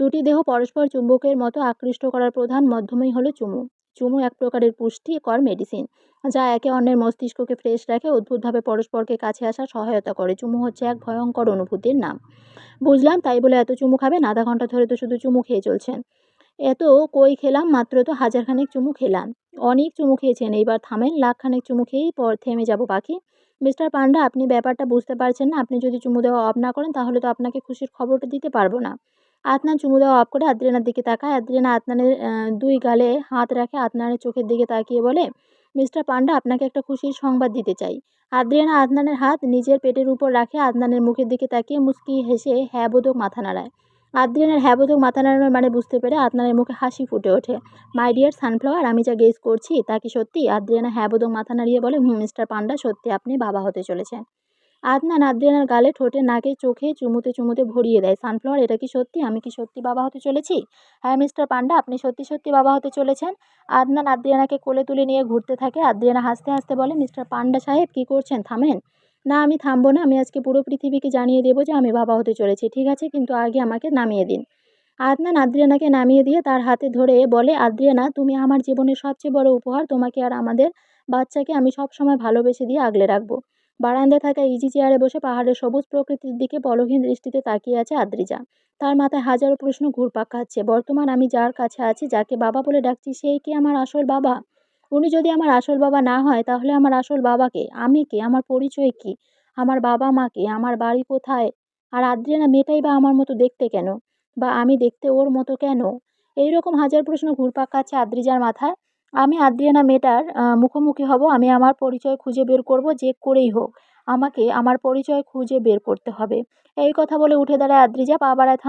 দুটি দেহ পরস্পর চুম্বকের মতো আকৃষ্ট করার প্রধান মাধ্যমই হলো চুমু। চুমু এক প্রকারের পুষ্টিকর মেডিসিন, যা একে অন্যের মস্তিষ্ককে ফ্রেশ রাখে, অদ্ভুতভাবে পরস্পরকে কাছে আসার সহায়তা করে। চুমু হচ্ছে এক ভয়ঙ্কর অনুভূতির নাম। বুঝলাম, তাই বলে এত চুমু খাবেন? আধা ঘন্টা ধরে তো শুধু চুমু খেয়ে চলছেন। এত কই খেলাম, মাত্র তো হাজারখানেক চুমু খেলাম। অনেক চুমু খেয়েছেন, এইবার থামেন। লাখখানেক চুমু খেয়েই পর থেমে যাব বাকি। মিস্টার পান্ডা, আপনি ব্যাপারটা বুঝতে পারছেন না। আপনি যদি চুমু দেওয়া অফ না করেন তাহলে তো আপনাকে খুশির খবরটা দিতে পারবো না। আদনান চুমু দেওয়া অফ করে আদ্রিয়ানার দিকে তাকায়। আদ্রিয়ানা আদনানের দুই গালে হাত রাখে। আদনানের চোখের দিকে তাকিয়ে বলে, মিস্টার পান্ডা, আপনাকে একটা খুশির সংবাদ দিতে চাই। আদ্রিয়ানা আদনানের হাত নিজের পেটের উপর রাখে। আদনানের মুখের দিকে তাকিয়ে মুচকি হেসে হ্যাঁ বোধক মাথা নাড়ায়। আদ্রিয়ানের হ্যাঁ বোধক মাথা নাড়ানোর মানে বুঝতে পেরে আদনানের মুখে হাসি ফুটে ওঠে। মাই ডিয়ার সানফ্লাওয়ার, আমি যা গেস করছি তা কি সত্যি? আদ্রিয়ানা হ্যাঁ বোধক মাথা নাড়িয়ে বলে, মিস্টার পান্ডা, সত্যি আপনি বাবা হতে চলেছেন। আদনান আদ্রিয়ানার গালে, ঠোঁটে, নাকে, চোখে চুমুতে চুমুতে ভরিয়ে দেয়। সানফ্লাওয়ার, এটা কি সত্যি? আমি কি সত্যি বাবা হতে চলেছি? হ্যাঁ মিস্টার পান্ডা, আপনি সত্যি সত্যি বাবা হতে চলেছেন। আদনান আদ্রিয়ানাকে কোলে তুলে নিয়ে ঘুরতে থাকে। আদ্রিয়ানা হাসতে হাসতে বলে, মিস্টার পান্ডা সাহেব, কি করছেন? থামেন। না, আমি থামবো না। আমি আজকে পুরো পৃথিবীকে জানিয়ে দেবো যে আমি বাবা হতে চলেছি। ঠিক আছে, কিন্তু আগে আমাকে নামিয়ে দিন। আদনান আদ্রিয়ানাকে নামিয়ে দিয়ে তার হাতে ধরে বলে, আদ্রিয়ানা, তুমি আমার জীবনের সবচেয়ে বড় উপহার। তোমাকে আর আমাদের বাচ্চাকে আমি সব সময় ভালোবেসে দিয়ে আগলে রাখবো। বারান্দায় থাকা ইজি চেয়ারে বসে পাহাড়ের সবুজ প্রকৃতির দিকে পলকহীন দৃষ্টিতে তাকিয়ে আছে আদ্রিজা। তার মাথায় হাজারো প্রশ্ন ঘুরপাক খাচ্ছে। বর্তমান আমি যার কাছে আছি, যাকে বাবা বলে ডাকছি, সেই কি আমার আসল বাবা? উনি যদি আমার আসল বাবা না হয়, তাহলে আমার আসল বাবাকে, আমি কে? আমার পরিচয় কি? আমার বাবা মা কে? আমার বাড়ি কোথায়? আর আদ্রিয়ানা মেয়েটাই বা আমার মতো দেখতে কেন? বা আমি দেখতে ওর মতো কেন? এইরকম হাজার প্রশ্ন ঘুরপাক খাচ্ছে আদ্রিজার মাথায়। আমি আদ্রিয়ানা মেয়েটার মুখোমুখি হব। আমি আমার পরিচয় খুঁজে বের করব, যে করেই হোক। আমাকে আমার পরিচয় খুঁজে বের করতে হবে। এই কথা বলে উঠে দাঁড়ায় আদ্রিজা, পা বাড়ায়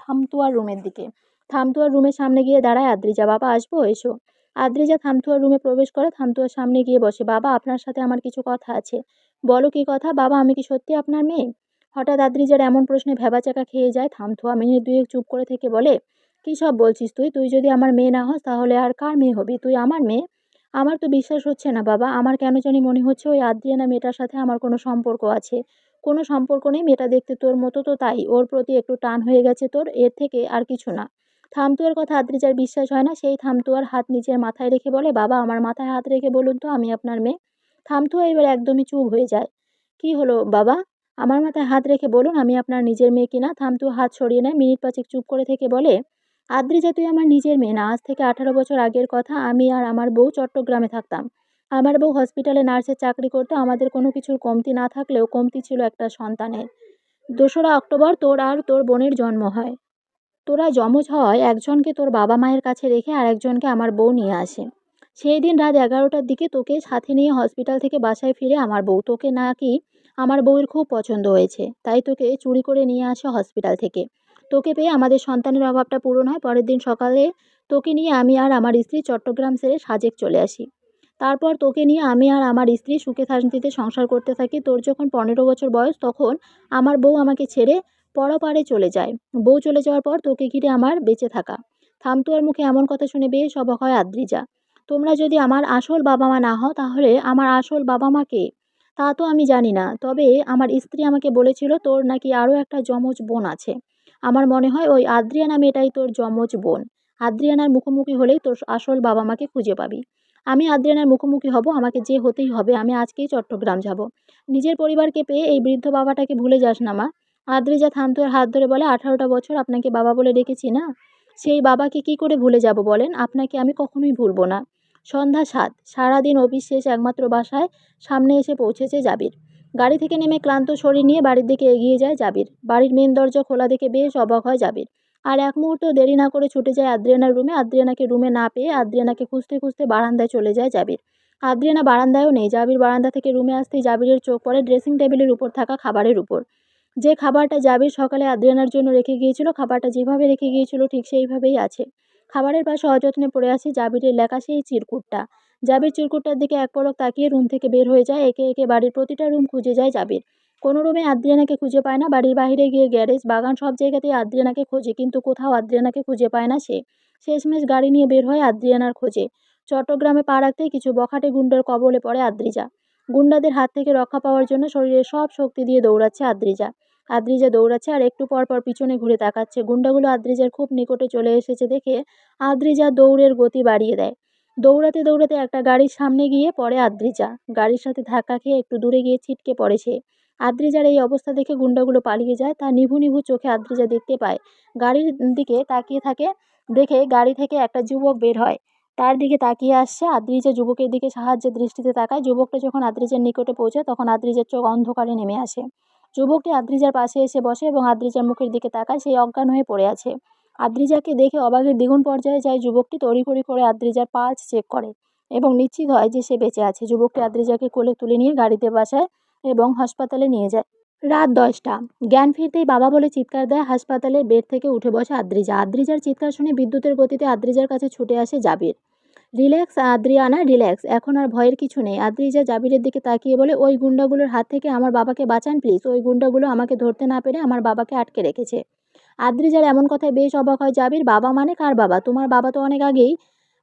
থামতুয়ার রুমের দিকে। থামতুয়ার রুমের সামনে গিয়ে দাঁড়ায় আদ্রিজা। বাবা, আসবো? এসো। আদ্রিজা থামতুয়ার রুমে প্রবেশ করে। থামতুয়ার সামনে গিয়ে বসে। বাবা, আপনার সাথে আমার কিছু কথা আছে। বলো, কি কথা? বাবা, আমি কি সত্যি আপনার মেয়ে? হঠাৎ আদ্রিজার এমন প্রশ্নে ভ্যাবাচ্যাকা খেয়ে যায় থামতুয়া। মিনিট দুয়েক চুপ করে থেকে বলে, কী সব বলছিস তুই? তুই যদি আমার মেয়ে না হস তাহলে আর কার মেয়ে হবি? তুই আমার মেয়ে? আমার তো বিশ্বাস হচ্ছে না বাবা। আমার কেন জানি মনে হচ্ছে ওই আদ্রিয়ানা মেয়েটার সাথে আমার কোনো সম্পর্ক আছে। কোনো সম্পর্ক নেই। মেয়েটা দেখতে তোর মতো তো, তাই ওর প্রতি একটু টান হয়ে গেছে তোর, এর থেকে আর কিছু না। থামতুয়ার কথা আদ্রিজার বিশ্বাস হয় না। সেই থামতুয়ার হাত নিজের মাথায় রেখে বলে, বাবা, আমার মাথায় হাত রেখে বলুন তো আমি আপনার মেয়ে। থামতুয়া এবার একদমই চুপ হয়ে যায়। কি হলো বাবা? আমার মাথায় হাত রেখে বলুন আমি আপনার নিজের মেয়ে কিনা। থামতুয়া হাত সরিয়ে নেয়। মিনিট পাঁচেক চুপ করে থেকে বলে, আদ্রিজা, তুই আমার নিজের মেয়ে না। আজ থেকে 18 বছর আগের কথা। আমি আর আমার বউ চট্টগ্রামে থাকতাম। আমার বউ হসপিটালে নার্সের চাকরি করতো। আমাদের কোনো কিছুর কমতি না থাকলেও কমতি ছিল একটা সন্তানের। 2রা অক্টোবর তোর আর তোর বোনের জন্ম হয়। তোরা যমজ হওয়ায় একজনকে তোর বাবা মায়ের কাছে রেখে আর একজনকে আমার বউ নিয়ে আসে। সেই দিন রাত 11টার দিকে তোকে সাথে নিয়ে হসপিটাল থেকে বাসায় ফিরে আমার বউ, তোকে নাকি আমার বউয়ের খুব পছন্দ হয়েছে, তাই তোকে চুরি করে নিয়ে আসে হসপিটাল থেকে। তোকে পেয়ে আমাদের সন্তানের অভাবটা পূরণ হয়। পরের দিন সকালে তোকে নিয়ে আমি আর আমার স্ত্রী চট্টগ্রাম ছেড়ে সাজেক চলে আসি। তারপর তোকে নিয়ে আমি আর আমার স্ত্রী সুখে শান্তিতে সংসার করতে থাকি। তোর যখন 15 বছর বয়স, তখন আমার বউ আমাকে ছেড়ে পরপারে চলে যায়। বউ চলে যাওয়ার পর তোকে ঘিরে আমার বেঁচে থাকা। থামতুয়ার মুখে এমন কথা শুনে বেশ অবাক হয় আদ্রিজা। তোমরা যদি আমার আসল বাবা মা না হও তাহলে আমার আসল বাবা মা কে? তা তো আমি জানি না। তবে আমার স্ত্রী আমাকে বলেছিল তোর নাকি আরও একটা যমজ বোন আছে। আমার মনে হয় ওই আদ্রিয়ানা মেয়েটাই তোর যমজ বোন। আদ্রিয়ানার মুখোমুখি হলেই তোর আসল বাবা মাকে খুঁজে পাবি। আমি আদ্রিয়ানার মুখোমুখি হব, আমাকে যে হতেই হবে। আমি আজকেই চট্টগ্রাম যাব। নিজের পরিবারকে পেয়ে এই বৃদ্ধ বাবাটাকে ভুলে যাস না মা। আদ্রিজা থানতুর হাত ধরে বলে, 18টা বছর আপনাকে বাবা বলে ডেকেছি না? সেই বাবাকে কি করে ভুলে যাব বলেন? আপনাকে আমি কখনোই ভুলব না। সন্ধ্যা ৭। সারাদিন অফিস শেষ একমাত্র বাসায় সামনে এসে পৌঁছেছে জাবির। গাড়ি থেকে নেমে ক্লান্ত শরীর নিয়ে বাড়ির দিকে এগিয়ে যায় জাবির। বাড়ির মেন দরজা খোলা দেখে বেশ অবাক হয় জাবির। আর এক মুহূর্ত দেরি না করে ছুটে যায় আদ্রিয়ানার রুমে। আদ্রিয়ানাকে রুমে না পেয়ে আদ্রিয়ানাকে খুঁজতে খুঁজতে বারান্দায় চলে যায় জাবির। আদ্রিয়ানা বারান্দায়ও নেই। জাবির বারান্দা থেকে রুমে আসতেই জাবিরের চোখ পড়ে ড্রেসিং টেবিলের উপর থাকা খাবারের উপর। যে খাবারটা জাবির সকালে আদ্রিয়ানার জন্য রেখে গিয়েছিল, খাবারটা যেভাবে রেখে গিয়েছিল ঠিক সেইভাবেই আছে। খাবারের পাশে অযত্নে পড়ে আছে জাবিরের লেখা সেই চিরকুটটা। জাবির চিরকুটটার দিকে এক পলক তাকিয়ে রুম থেকে বের হয়ে যায়। একে একে বাড়ির প্রতিটা রুম খুঁজে যায় জাবির। কোনো রুমে আদ্রিয়ানাকে খুঁজে পায় না। বাড়ির বাইরে গিয়ে গ্যারেজ, বাগান সব জায়গাতেই আদ্রিয়ানাকে খোঁজে, কিন্তু কোথাও আদ্রিয়ানাকে খুঁজে পায় না সে। শেষমেশ গাড়ি নিয়ে বের হয় আদ্রিয়ানার খোঁজে। চট্টগ্রামে পা রাখতেই কিছু বখাটে গুন্ডার কবলে পড়ে আদ্রিজা। গুন্ডাদের হাত থেকে রক্ষা পাওয়ার জন্য শরীরের সব শক্তি দিয়ে দৌড়াচ্ছে আদ্রিজা। আদ্রিজা দৌড়াচ্ছে আর একটু পর পর পিছনে ঘুরে তাকাচ্ছে। গুন্ডাগুলো আদ্রিজার খুব নিকটে চলে এসেছে দেখে আদ্রিজা দৌড়ের গতি বাড়িয়ে দেয়। দৌড়াতে দৌড়াতে একটা গাড়ির সামনে গিয়ে পড়ে আদ্রিজা। গাড়ির সাথে ধাক্কা খেয়ে একটু দূরে গিয়ে ছিটকে পড়ে সে। আদ্রিজার এই অবস্থা দেখে গুন্ডাগুলো পালিয়ে যায়। তার নিভু নিভু চোখে আদ্রিজা দেখতে পায় গাড়ির দিকে তাকিয়ে থাকে। দেখে গাড়ি থেকে একটা যুবক বের হয়। তার দিকে তাকিয়ে আসছে। আদ্রিজা যুবকের দিকে সাহায্যের দৃষ্টিতে তাকায়। যুবকটা যখন আদ্রিজার নিকটে পৌঁছায় তখন আদ্রিজার চোখ অন্ধকারে নেমে আসে। যুবকটি আদ্রিজার পাশে এসে বসে এবং আদ্রিজার মুখের দিকে তাকায়। সেই অজ্ঞান হয়ে পড়ে আছে। আদ্রিজাকে দেখে অবাকের দ্বিগুণ পর্যায়ে যায় যুবকটি। তড়িঘড়ি করে আদ্রিজার পালস চেক করে এবং নিশ্চিত হয় যে সে বেঁচে আছে। যুবকটি আদ্রিজাকে কোলে তুলে নিয়ে গাড়িতে বসায় এবং হাসপাতালে নিয়ে যায়। রাত 10টা। জ্ঞান ফিরতেই বাবা বলে চিৎকার দেয়। হাসপাতালের বেড থেকে উঠে বসে আদ্রিজা। আদ্রিজার চিৎকার শুনে বিদ্যুতের গতিতে আদ্রিজার কাছে ছুটে আসে জাবির। Relax আদ্রিয়ানা, relax. এখন আর ভয়ের কিছু নেই। আদ্রিজা জাবিরের দিকে তাকিয়ে বলে, ওই গুন্ডাগুলোর হাত থেকে আমার বাবাকে বাঁচান প্লিজ। ওই গুন্ডাগুলো আমাকে ধরতে না পেরে আমার বাবাকে আটকে রেখেছে। আদ্রিজার এমন কথায় বেশ অবাক হয় জাবির। বাবা মানে কার বাবা? তোমার বাবা তো অনেক আগেই।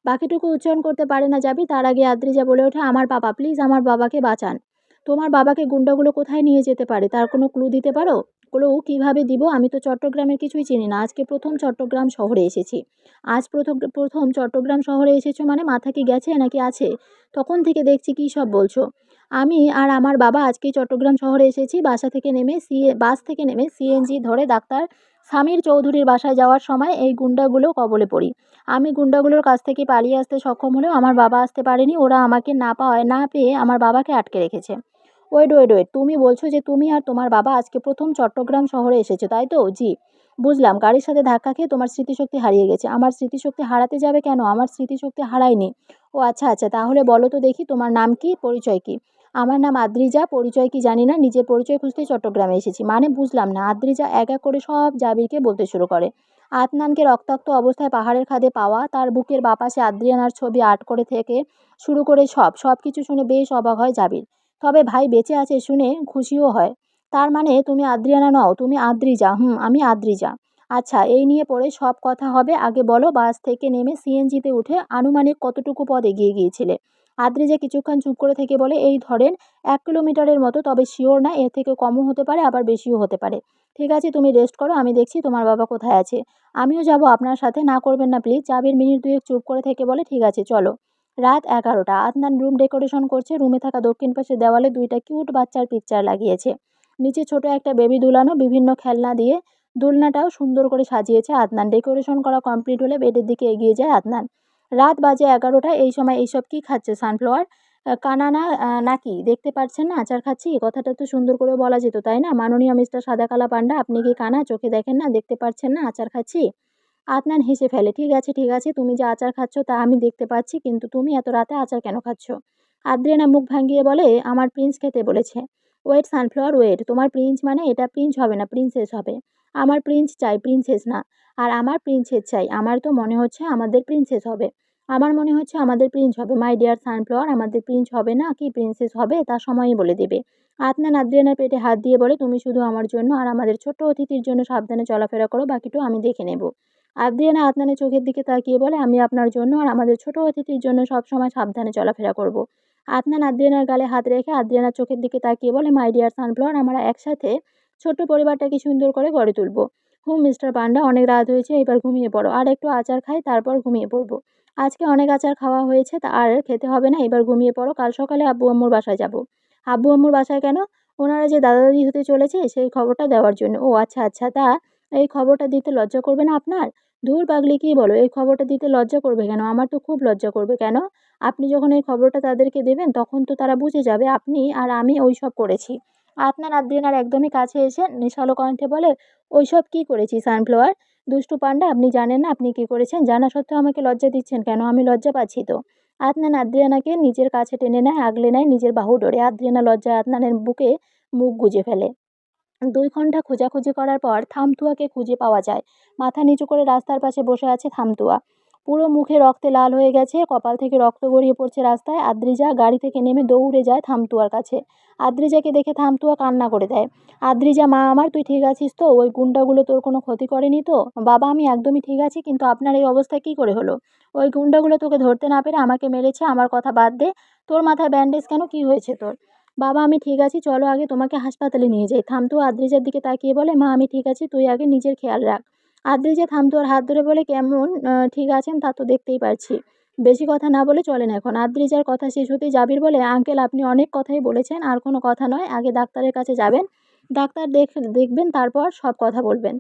বাকিটুকু উচ্চারণ করতে পারে না জাবির। তার আগে আদ্রিজা বলে ওঠে, আমার বাবা, প্লিজ আমার বাবাকে বাঁচান। তোমার বাবাকে গুন্ডাগুলো কোথায় নিয়ে যেতে পারে তার কোনো ক্লু দিতে পারো? ক্লু কিভাবে দিব? আমি তো চট্টগ্রামের কিছুই চিনি না। আজকে প্রথম চট্টগ্রাম শহরে এসেছি। আজ প্রথম প্রথম চট্টগ্রাম শহরে এসেছো মানে মাথা কি গেছে নাকি আছে? তখন থেকে দেখছি কী সব বলছো। আমি আর আমার বাবা আজকেই চট্টগ্রাম শহরে এসেছি। বাস থেকে নেমে সিএনজি ধরে ডাক্তার সামির চৌধুরীর বাসায় যাওয়ার সময় এই গুন্ডাগুলো কবলে পড়ি। আমি গুন্ডাগুলোর কাছ থেকে পালিয়ে আসতে সক্ষম হলেও আমার বাবা আসতে পারেনি। ওরা আমাকে না পেয়ে আমার বাবাকে আটকে রেখেছে। ওয়েট ওয়েট ওয়েট, তুমি বলছো যে তুমি আর তোমার বাবা আজকে প্রথম চট্টগ্রাম শহরে এসেছো, তাই তো? জি, বুঝলাম। গাড়ির সাথে ধাক্কা খেয়ে তোমার স্মৃতিশক্তি হারিয়ে গেছে। আমার স্মৃতিশক্তি হারাতে যাবে কেন? আমার স্মৃতিশক্তি হারায়নি। ও আচ্ছা আচ্ছা, তাহলে বলো তো দেখি তোমার নাম কি, পরিচয় কি? আমার নাম আদ্রিজা, পরিচয় কি জানি না। নিজের পরিচয় খুঁজতেই চট্টগ্রামে এসেছি। মানে বুঝলাম না। আদ্রিজা এক এক করে সব জাবিরকে বলতে শুরু করে। আদনানকে রক্তাক্ত অবস্থায় পাহাড়ের খাদে পাওয়া, তার বুকের বাপাশে আদ্রিয়ানার ছবি আর্ট করে থেকে শুরু করে সব কিছু শুনে বেশ অবাক হয় জাবির। তবে ভাই বেঁচে আছে শুনে খুশিও হয়। তার মানে তুমি আদ্রিয়ানা নও, তুমি আদ্রিজা। হুম, আমি আদ্রিজা। আচ্ছা, এই নিয়ে পরে সব কথা হবে। আগে বলো, বাস থেকে নেমে সিএনজিতে উঠে আনুমানিক কতটুকু পথ এগিয়ে গিয়েছিলে? আদ্রিজা কিছুক্ষণ চুপ করে থেকে বলে, এই ধরেন 1 কিলোমিটারের মতো। তবে শিওর না, এর থেকে কমও হতে পারে আবার বেশিও হতে পারে। ঠিক আছে, তুমি রেস্ট করো, আমি দেখছি তোমার বাবা কোথায় আছে। আমিও যাব আপনার সাথে। না করবেন না প্লিজ। জাবির মিনিট দুয়েক চুপ করে থেকে বলে, ঠিক আছে চলো। রাত 11টা। আদনান রুম ডেকোরেশন করছে। রুমে থাকা দক্ষিণ পাশের দেওয়ালে 2টা কিউট বাচ্চার পিকচার লাগিয়েছে। নিচে ছোট একটা বেবি দুলানো বিভিন্ন খেলনা দিয়ে দোলনাটাও সুন্দর করে সাজিয়েছে আদনান। ডেকোরেশন করা কমপ্লিট হলে বেডের দিকে এগিয়ে যায় আদনান। রাত বাজে 11টা। এই সময় এইসব কি খাচ্ছে সানফ্লাওয়ার? কানানা নাকি? দেখতে পাচ্ছেন না আচার খাচ্ছি? কথাটা তো সুন্দর করে বলা যেত, তাই না? মাননীয় মিস্টার সাদাকালা পান্ডা, আপনি কি কানা? চোখে দেখেন না? দেখতে পাচ্ছেন না আচার খাচ্ছি? আদনান হেসে ফেলে। ঠিক আছে ঠিক আছে, তুমি যে আচার খাচ্ছ তা আমি দেখতে পাচ্ছি, কিন্তু তুমি এত রাতে আচার কেন খাচ্ছ? আদ্রিয়ানা মুখ ভাঙিয়ে বলে, আমার প্রিন্স খেতে বলেছে। ওয়েট সানফ্লাওয়ার ওয়েট, তোমার প্রিন্স মানে এটা প্রিন্স হবে না, প্রিন্সেস হবে। আমার প্রিন্স চাই, প্রিন্সেস না। আর আমার প্রিন্সেস চাই। আমার তো মনে হচ্ছে আমাদের প্রিন্সেস হবে। আমার মনে হচ্ছে আমাদের প্রিন্স হবে। মাই ডিয়ার সানফ্লাওয়ার, আমাদের প্রিন্স হবে না কি প্রিন্সেস হবে তা সময়ই বলে দেবে। আদনান আদ্রিয়ানার পেটে হাত দিয়ে বলে, তুমি শুধু আমার জন্য আর আমাদের ছোট্ট অতিথির জন্য সাবধানে চলাফেরা করো, বাকিটাও আমি দেখে নেব। আদ্রিয়ানা আদনানের চোখের দিকে তাকিয়ে বলে, আমি আপনার জন্য আর আমাদের ছোট অতিথির জন্য সবসময় সাবধানে চলাফেরা করব। আদনান আদ্রিয়ানার গালে হাত রেখে আদ্রিয়ানার চোখের দিকে তাকিয়ে বলে, মাই ডিয়ার সানফ্লাওয়ার, আমরা একসাথে ছোট্ট পরিবারটাকে সুন্দর করে গড়ে তুলব। হুম মিস্টার পান্ডা, অনেক রাত হয়েছে, এবার ঘুমিয়ে পড়ো। আর একটু আচার খাই, তারপর ঘুমিয়ে পড়বো। আজকে অনেক আচার খাওয়া হয়েছে, তা আর খেতে হবে না, এবার ঘুমিয়ে পড়ো। কাল সকালে আব্বু আম্মুর বাসায় যাব। আব্বু আম্মুর বাসায় কেন? ওনারা যে দাদা দাদি হতে চলেছে সেই খবরটা দেওয়ার জন্য। ও আচ্ছা আচ্ছা, তা এই খবরটা দিতে লজ্জা করবে না আপনার? ধুর পাগলি, কি বলো, এই খবরটা দিতে লজ্জা করবে কেন? আমার তো খুব লজ্জা করবে। কেন? আপনি যখন এই খবরটা তাদেরকে দেবেন তখন তো তারা বুঝে যাবে আপনি আর আমি ওইসব করেছি। আপনার আদ্রিয়ানার একদমই কাছে এসে নেশালো কণ্ঠে বলে, ওইসব কি করেছি সানফ্লাওয়ার? দুষ্টু পান্ডা, আপনি জানেন না আপনি কি করেছেন? জানা সত্ত্বেও আমাকে লজ্জা দিচ্ছেন কেন? আমি লজ্জা পাচ্ছি তো। আদনান আদ্রিয়ানাকে নিজের কাছে টেনে নেয়, আগলে নেয় নিজের বাহু ডোরে। আদ্রিয়ানা লজ্জায় আদনানের বুকে মুখ গুজে ফেলে। ২ ঘন্টা খোঁজাখুঁজি করার পর থামতুয়াকে খুঁজে পাওয়া যায়। মাথা নিচু করে রাস্তার পাশে বসে আছে থামতুয়া। পুরো মুখে রক্তে লাল হয়ে গেছে, কপাল থেকে রক্ত গড়িয়ে পড়ছে রাস্তায়। আদ্রিজা গাড়ি থেকে নেমে দৌড়ে যায় থামতুয়ার কাছে। আদ্রিজাকে দেখে থামতুয়া কান্না করে দেয়। আদ্রিজা, মা আমার, তুই ঠিক আছিস তো? ওই গুন্ডাগুলো তোর কোনো ক্ষতি করেনি তো? বাবা, আমি একদমই ঠিক আছি, কিন্তু আপনার এই অবস্থা কী করে হলো? ওই গুন্ডাগুলো তোকে ধরতে না পেরে আমাকে মেরেছে। আমার কথা বাদ দে। তোর মাথায় ব্যান্ডেজ কেন? কী হয়েছে তোর? বাবা, আমি ঠিক আছি, চলো আগে তোমাকে হাসপাতালে নিয়ে যাই। থামতু আদ্রিজার দিকে তাকিয়ে বলে, মা আমি ঠিক আছি, তুই আগে নিজের খেয়াল রাখ। আদ্রিজা থামতুয়ার হাত ধরে বলে, কেমন ঠিক আছেন তা তো দেখতেই পারছি। বেশি কথা না বলে চলেন এখন। আদ্রিজার কথা শেষ হতেই জাবির বলে, আঙ্কেল আপনি অনেক কথাই বলেছেন, আর কোনো কথা নয়, আগে ডাক্তারের কাছে যাবেন। ডাক্তার দেখবেন, তারপর সব কথা বলবেন।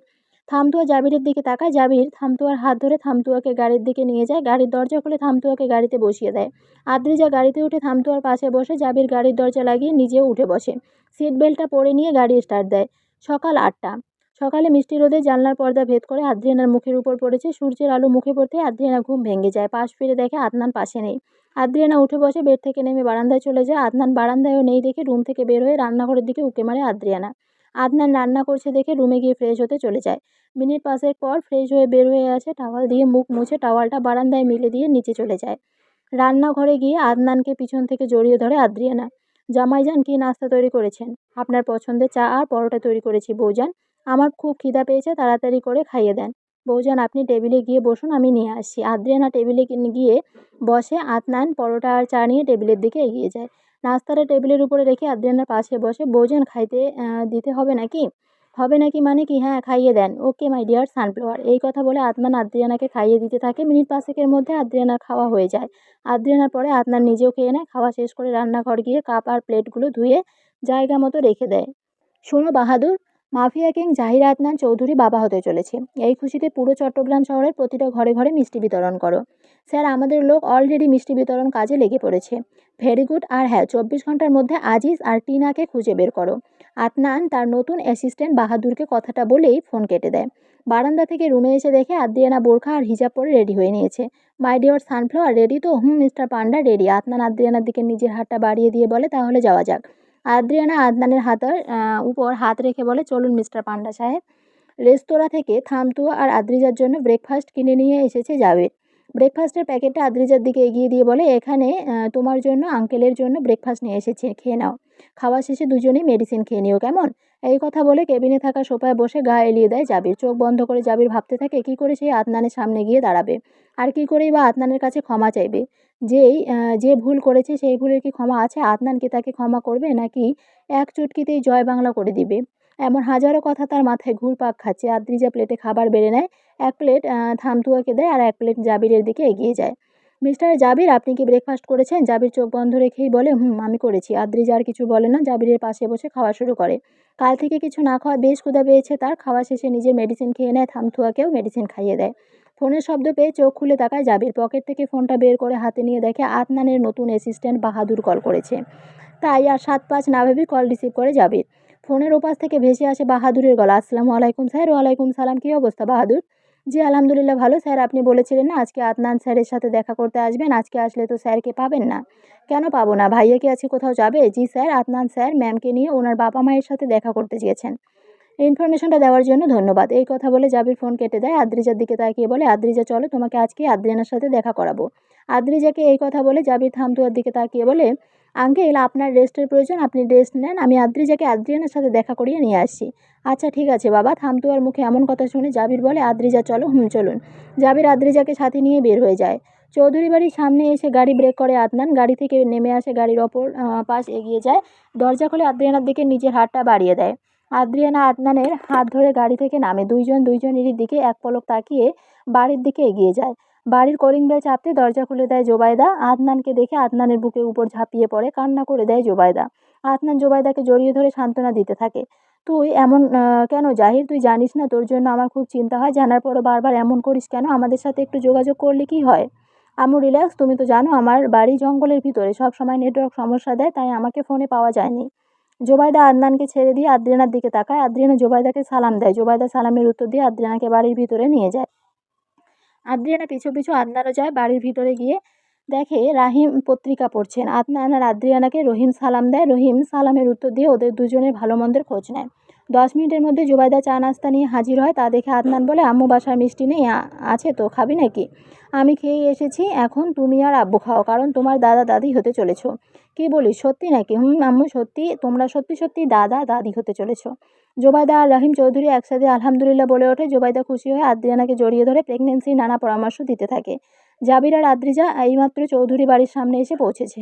থামতুয়া জাবিরের দিকে তাকায়। জাবির থামতুয়ার হাত ধরে থামতুয়াকে গাড়ির দিকে নিয়ে যায়। গাড়ির দরজা খুলে থামতুয়াকে গাড়িতে বসিয়ে দেয়। আদ্রিজা গাড়িতে উঠে থামতুয়ার পাশে বসে। জাবির গাড়ির দরজা লাগিয়ে নিজেও উঠে বসে। সিট বেল্টটা পরে নিয়ে গাড়ি স্টার্ট দেয়। সকাল ৮টা। সকালে মিষ্টি রোদে জানলার পর্দা ভেদ করে আদ্রিয়ানার মুখের উপর পড়েছে। সূর্যের আলো মুখে পড়তেই আদ্রিয়ানা ঘুম ভেঙে যায়। পাশ ফিরে দেখে আদনান পাশে নেই। আদ্রিয়ানা উঠে বসে, বেড থেকে নেমে বারান্দায় চলে যায়। আদনান বারান্দায়ও নেই দেখে রুম থেকে বের হয়ে রান্নাঘরের দিকে উঁকি মারে আদ্রিয়ানা। আদনান রান্না করছে দেখে রুমে গিয়ে ফ্রেশ হতে চলে যায়। মিনিট ৫ পর ফ্রেশ হয়ে বের হয়ে আসে। টাওয়াল দিয়ে মুখ মুছে টাওয়ালটা বারান্দায় মিলে দিয়ে নিচে চলে যায়। রান্নাঘরে গিয়ে আদনানকে পিছন থেকে জড়িয়ে ধরে আদ্রিয়ানা। জামাইজান, কি নাস্তা তৈরি করেছেন? আপনার পছন্দের চা আর পরোটা তৈরি করেছি বউজান। আমার খুব খিদা পেয়েছে, তাড়াতাড়ি করে খাইয়ে দেন। বউজান, আপনি টেবিলে গিয়ে বসুন, আমি নিয়ে আসছি। আদ্রিয়ানা টেবিলে গিয়ে বসে। আদনান পরোটা আর চা নিয়ে টেবিলের দিকে এগিয়ে যায়। নাস্তাটা টেবিলের উপরে রেখে আদ্রিয়ানার পাশে বসে, বউজান খাইতে দিতে হবে নাকি? হবে নাকি মানে কি? হ্যাঁ, খাইয়ে দেন। ওকে মাই ডিয়ার সানফ্লাওয়ার। এই কথা বলে আদনান আদ্রিয়ানাকে খাইয়ে দিতে থাকে। মিনিট ৫ মধ্যে আদ্রিয়ানার খাওয়া হয়ে যায়। আদ্রিয়ানার পরে আদনান নিজেও খেয়ে নেয়। খাওয়া শেষ করে রান্নাঘর গিয়ে কাপ আর প্লেটগুলো ধুয়ে জায়গা মতো রেখে দেয়। শোনো বাহাদুর, মাফিয়া কিং জাহির আদনান চৌধুরী বাবা হতে চলেছে। এই খুশিতে পুরো চট্টগ্রাম শহরের প্রতিটা ঘরে ঘরে মিষ্টি বিতরণ করো। স্যার, আমাদের লোক অলরেডি মিষ্টি বিতরণ কাজে লেগে পড়েছে। Very good. আর হ্যাঁ, ২৪ ঘন্টার মধ্যে আজিজ আর টিনাকে খুঁজে বের করো। আদনান তার নতুন অ্যাসিস্ট্যান্ট বাহাদুরকে কথাটা বলেই ফোন কেটে দেয়। বারান্দা থেকে রুমে এসে দেখে আদ্রিয়ানা বোরখা আর হিজাব পরে রেডি হয়ে নিয়েছে। মাই ডিয়ার সানফ্লাওয়ার, রেডি তো? হুম মিস্টার পান্ডা, রেডি। আদনান আদ্রিয়ানার দিকে নিজের হাতটা বাড়িয়ে দিয়ে বলে, তাহলে যাওয়া যাক। আদ্রিয়ানা আদনানের হাতের উপর হাত রেখে বলে, চলুন মিস্টার পান্ডা সাহেব। রেস্তোরাঁ থেকে থামতুয়া আর আদ্রিজার জন্য ব্রেকফাস্ট কিনে নিয়ে এসেছে জাবেদ। ব্রেকফাস্টের প্যাকেটটা আদ্রিজার দিকে এগিয়ে দিয়ে বলে, এখানে তোমার জন্য আঙ্কেলের জন্য ব্রেকফাস্ট নিয়ে এসেছে, খেয়ে নাও। খাওয়া শেষে দুজনেই মেডিসিন খেয়ে নিও, কেমন? এই কথা বলে কেবিনে থাকা সোফায় বসে গা এলিয়ে দেয় জাবির। চোখ বন্ধ করে জাবির ভাবতে থাকে, কি করে সে আদনানের সামনে গিয়ে দাঁড়াবে, আর কি করেই বা আদনানের কাছে ক্ষমা চাইবে। যে ভুল করেছে সেই ভুলের কি ক্ষমা আছে? আদনান কি তাকে ক্ষমা করবে, নাকি এক চুটকিতেই জয় বাংলা করে দিবে? এমন হাজারো কথা তার মাথায় ঘুরপাক খাচ্ছে। আদ্রিজা প্লেটে খাবার বেড়ে নেয়। এক প্লেট থামতুয়াকে দেয় আর এক প্লেট জাবিরের দিকে এগিয়ে যায়। মিস্টার জাবির, আপনি কি ব্রেকফাস্ট করেছেন? জাবির চোখ বন্ধ রেখেই বলে, হুম আমি করেছি। আদ্রিজা আর কিছু বলে না, জাবিরের পাশে বসে খাওয়া শুরু করে। কাল থেকে কিছু না খাওয়া বেশ ক্ষুধা পেয়েছে তার। খাওয়া শেষে নিজের মেডিসিন খেয়ে নেয়, থামতুয়াকেও মেডিসিন খাইয়ে দেয়। ফোনের শব্দ পেয়ে চোখ খুলে তাকায় জাবির। পকেট থেকে ফোনটা বের করে হাতে নিয়ে দেখে আদনানের নতুন অ্যাসিস্ট্যান্ট বাহাদুর কল করেছে। তাই আর ৭-৫ না ভেবে কল রিসিভ করে জাবির। ফোনের ওপাশ থেকে ভেসে আসে বাহাদুরের গলা। আসসালামু আলাইকুম স্যার। ওয়ালাইকুম সালাম। কী অবস্থা বাহাদুর? জি আলহামদুলিল্লাহ ভালো স্যার। আপনি বলেছিলেন না আজকে আদনান স্যারের সাথে দেখা করতে আসবেন, আজকে আসলে তো স্যারকে পাবেন না। কেন পাবো না? ভাইয়া কি আজকে কোথাও যাবে? জি স্যার, আদনান স্যার ম্যামকে নিয়ে ওনার বাবা মায়ের সাথে দেখা করতে গিয়েছেন। ইনফরমেশনটা দেওয়ার জন্য ধন্যবাদ। এই কথা বলে জাবির ফোন কেটে দেয়। আদ্রিজার দিকে তাকিয়ে বলে, আদ্রিজা চলো, তোমাকে আজকে আদ্রিয়ানার সাথে দেখা করাবো। আদ্রিজাকে এই কথা বলে জাবির থামতুয়ার দিকে তাকিয়ে বলে, আঙ্কেল আপনার রেস্টের প্রয়োজন, আপনি রেস্ট নেন, আমি আদ্রিজাকে আদ্রিয়ানের সাথে দেখা করিয়ে নিয়ে আসছি। আচ্ছা ঠিক আছে বাবা। থামতুয়ার মুখে এমন কথা শুনে জাবির বলে, আদ্রিজা চলো। চলুন। জাবির আদ্রিজাকে সাথে নিয়ে বের হয়ে যায়। চৌধুরী বাড়ির সামনে এসে গাড়ি ব্রেক করে আদনান। গাড়ি থেকে নেমে আসে, গাড়ির অপর পাশ এগিয়ে যায়। দরজা খুলে আদ্রিয়ানার দিকে নিজের হাতটা বাড়িয়ে দেয়। আদ্রিয়ানা আদনানের হাত ধরে গাড়ি থেকে নামে। দুইজনেরই দিকে এক পলক তাকিয়ে বাড়ির দিকে এগিয়ে যায়। বাড়ির কলিং বেল চাপতে দরজা খুলে দেয় জোবাইদা। আদনানকে দেখে আদনানের বুকের উপর ঝাঁপিয়ে পড়ে, কান্না করে দেয় জোবাইদা। আদনান জোবাইদাকে জড়িয়ে ধরে সান্ত্বনা দিতে থাকে। তুই এমন কেন জাহির? তুই জানিস না তোর জন্য আমার খুব চিন্তা হয়? জানার পরও বারবার এমন করিস কেন? আমাদের সাথে একটু যোগাযোগ করলে কি হয়? আম্মু রিল্যাক্স, তুমি তো জানো আমার বাড়ি জঙ্গলের ভিতরে, সব সময় নেটওয়ার্ক সমস্যা দেয়, তাই আমাকে ফোনে পাওয়া যায়নি। জোবাইদা আদনানকে ছেড়ে দিয়ে আদ্রিয়ানার দিকে তাকায়। আদ্রিয়ানা জোবাইদাকে সালাম দেয়। জোবাইদা সালামের উত্তর দিয়ে আদ্রিয়ানাকে বাড়ির ভিতরে নিয়ে যায়। আদ্রিয়ানা পিছু পিছু আদনানও যায়। বাড়ির ভিতরে গিয়ে দেখে রাহিম পত্রিকা পড়ছেন। আদনান আর আদ্রিয়ানাকে রহিম সালাম দেয়। রহিম সালামের উত্তর দিয়ে ওদের দুজনের ভালো মন্দের খোঁজ নেয়। 10 মিনিটের মধ্যে জুবাইদা চা নাস্তা নিয়ে হাজির হয়। তা দেখে আদনান বলে, আম্মু বাসায় মিষ্টি নেই, আছে তো, খাবি নাকি? আমি খেয়ে এসেছি, এখন তুমি আর আব্বু খাও, কারণ তোমার দাদা দাদি হতে চলেছো। কি বলিস, সত্যি নাকি? আম্মু সত্যি, তোমরা সত্যি সত্যি দাদা দাদি হতে চলেছো। জোবাইদা আর রাহিম চৌধুরী একসাথে আলহামদুলিল্লাহ বলে ওঠে। জোবাইদা খুশি হয়ে আদ্রিয়ানাকে জড়িয়ে ধরে প্রেগনেন্সির নানা পরামর্শ দিতে থাকে। জাবির আর আদ্রিজা এইমাত্র চৌধুরী বাড়ির সামনে এসে পৌঁছেছে।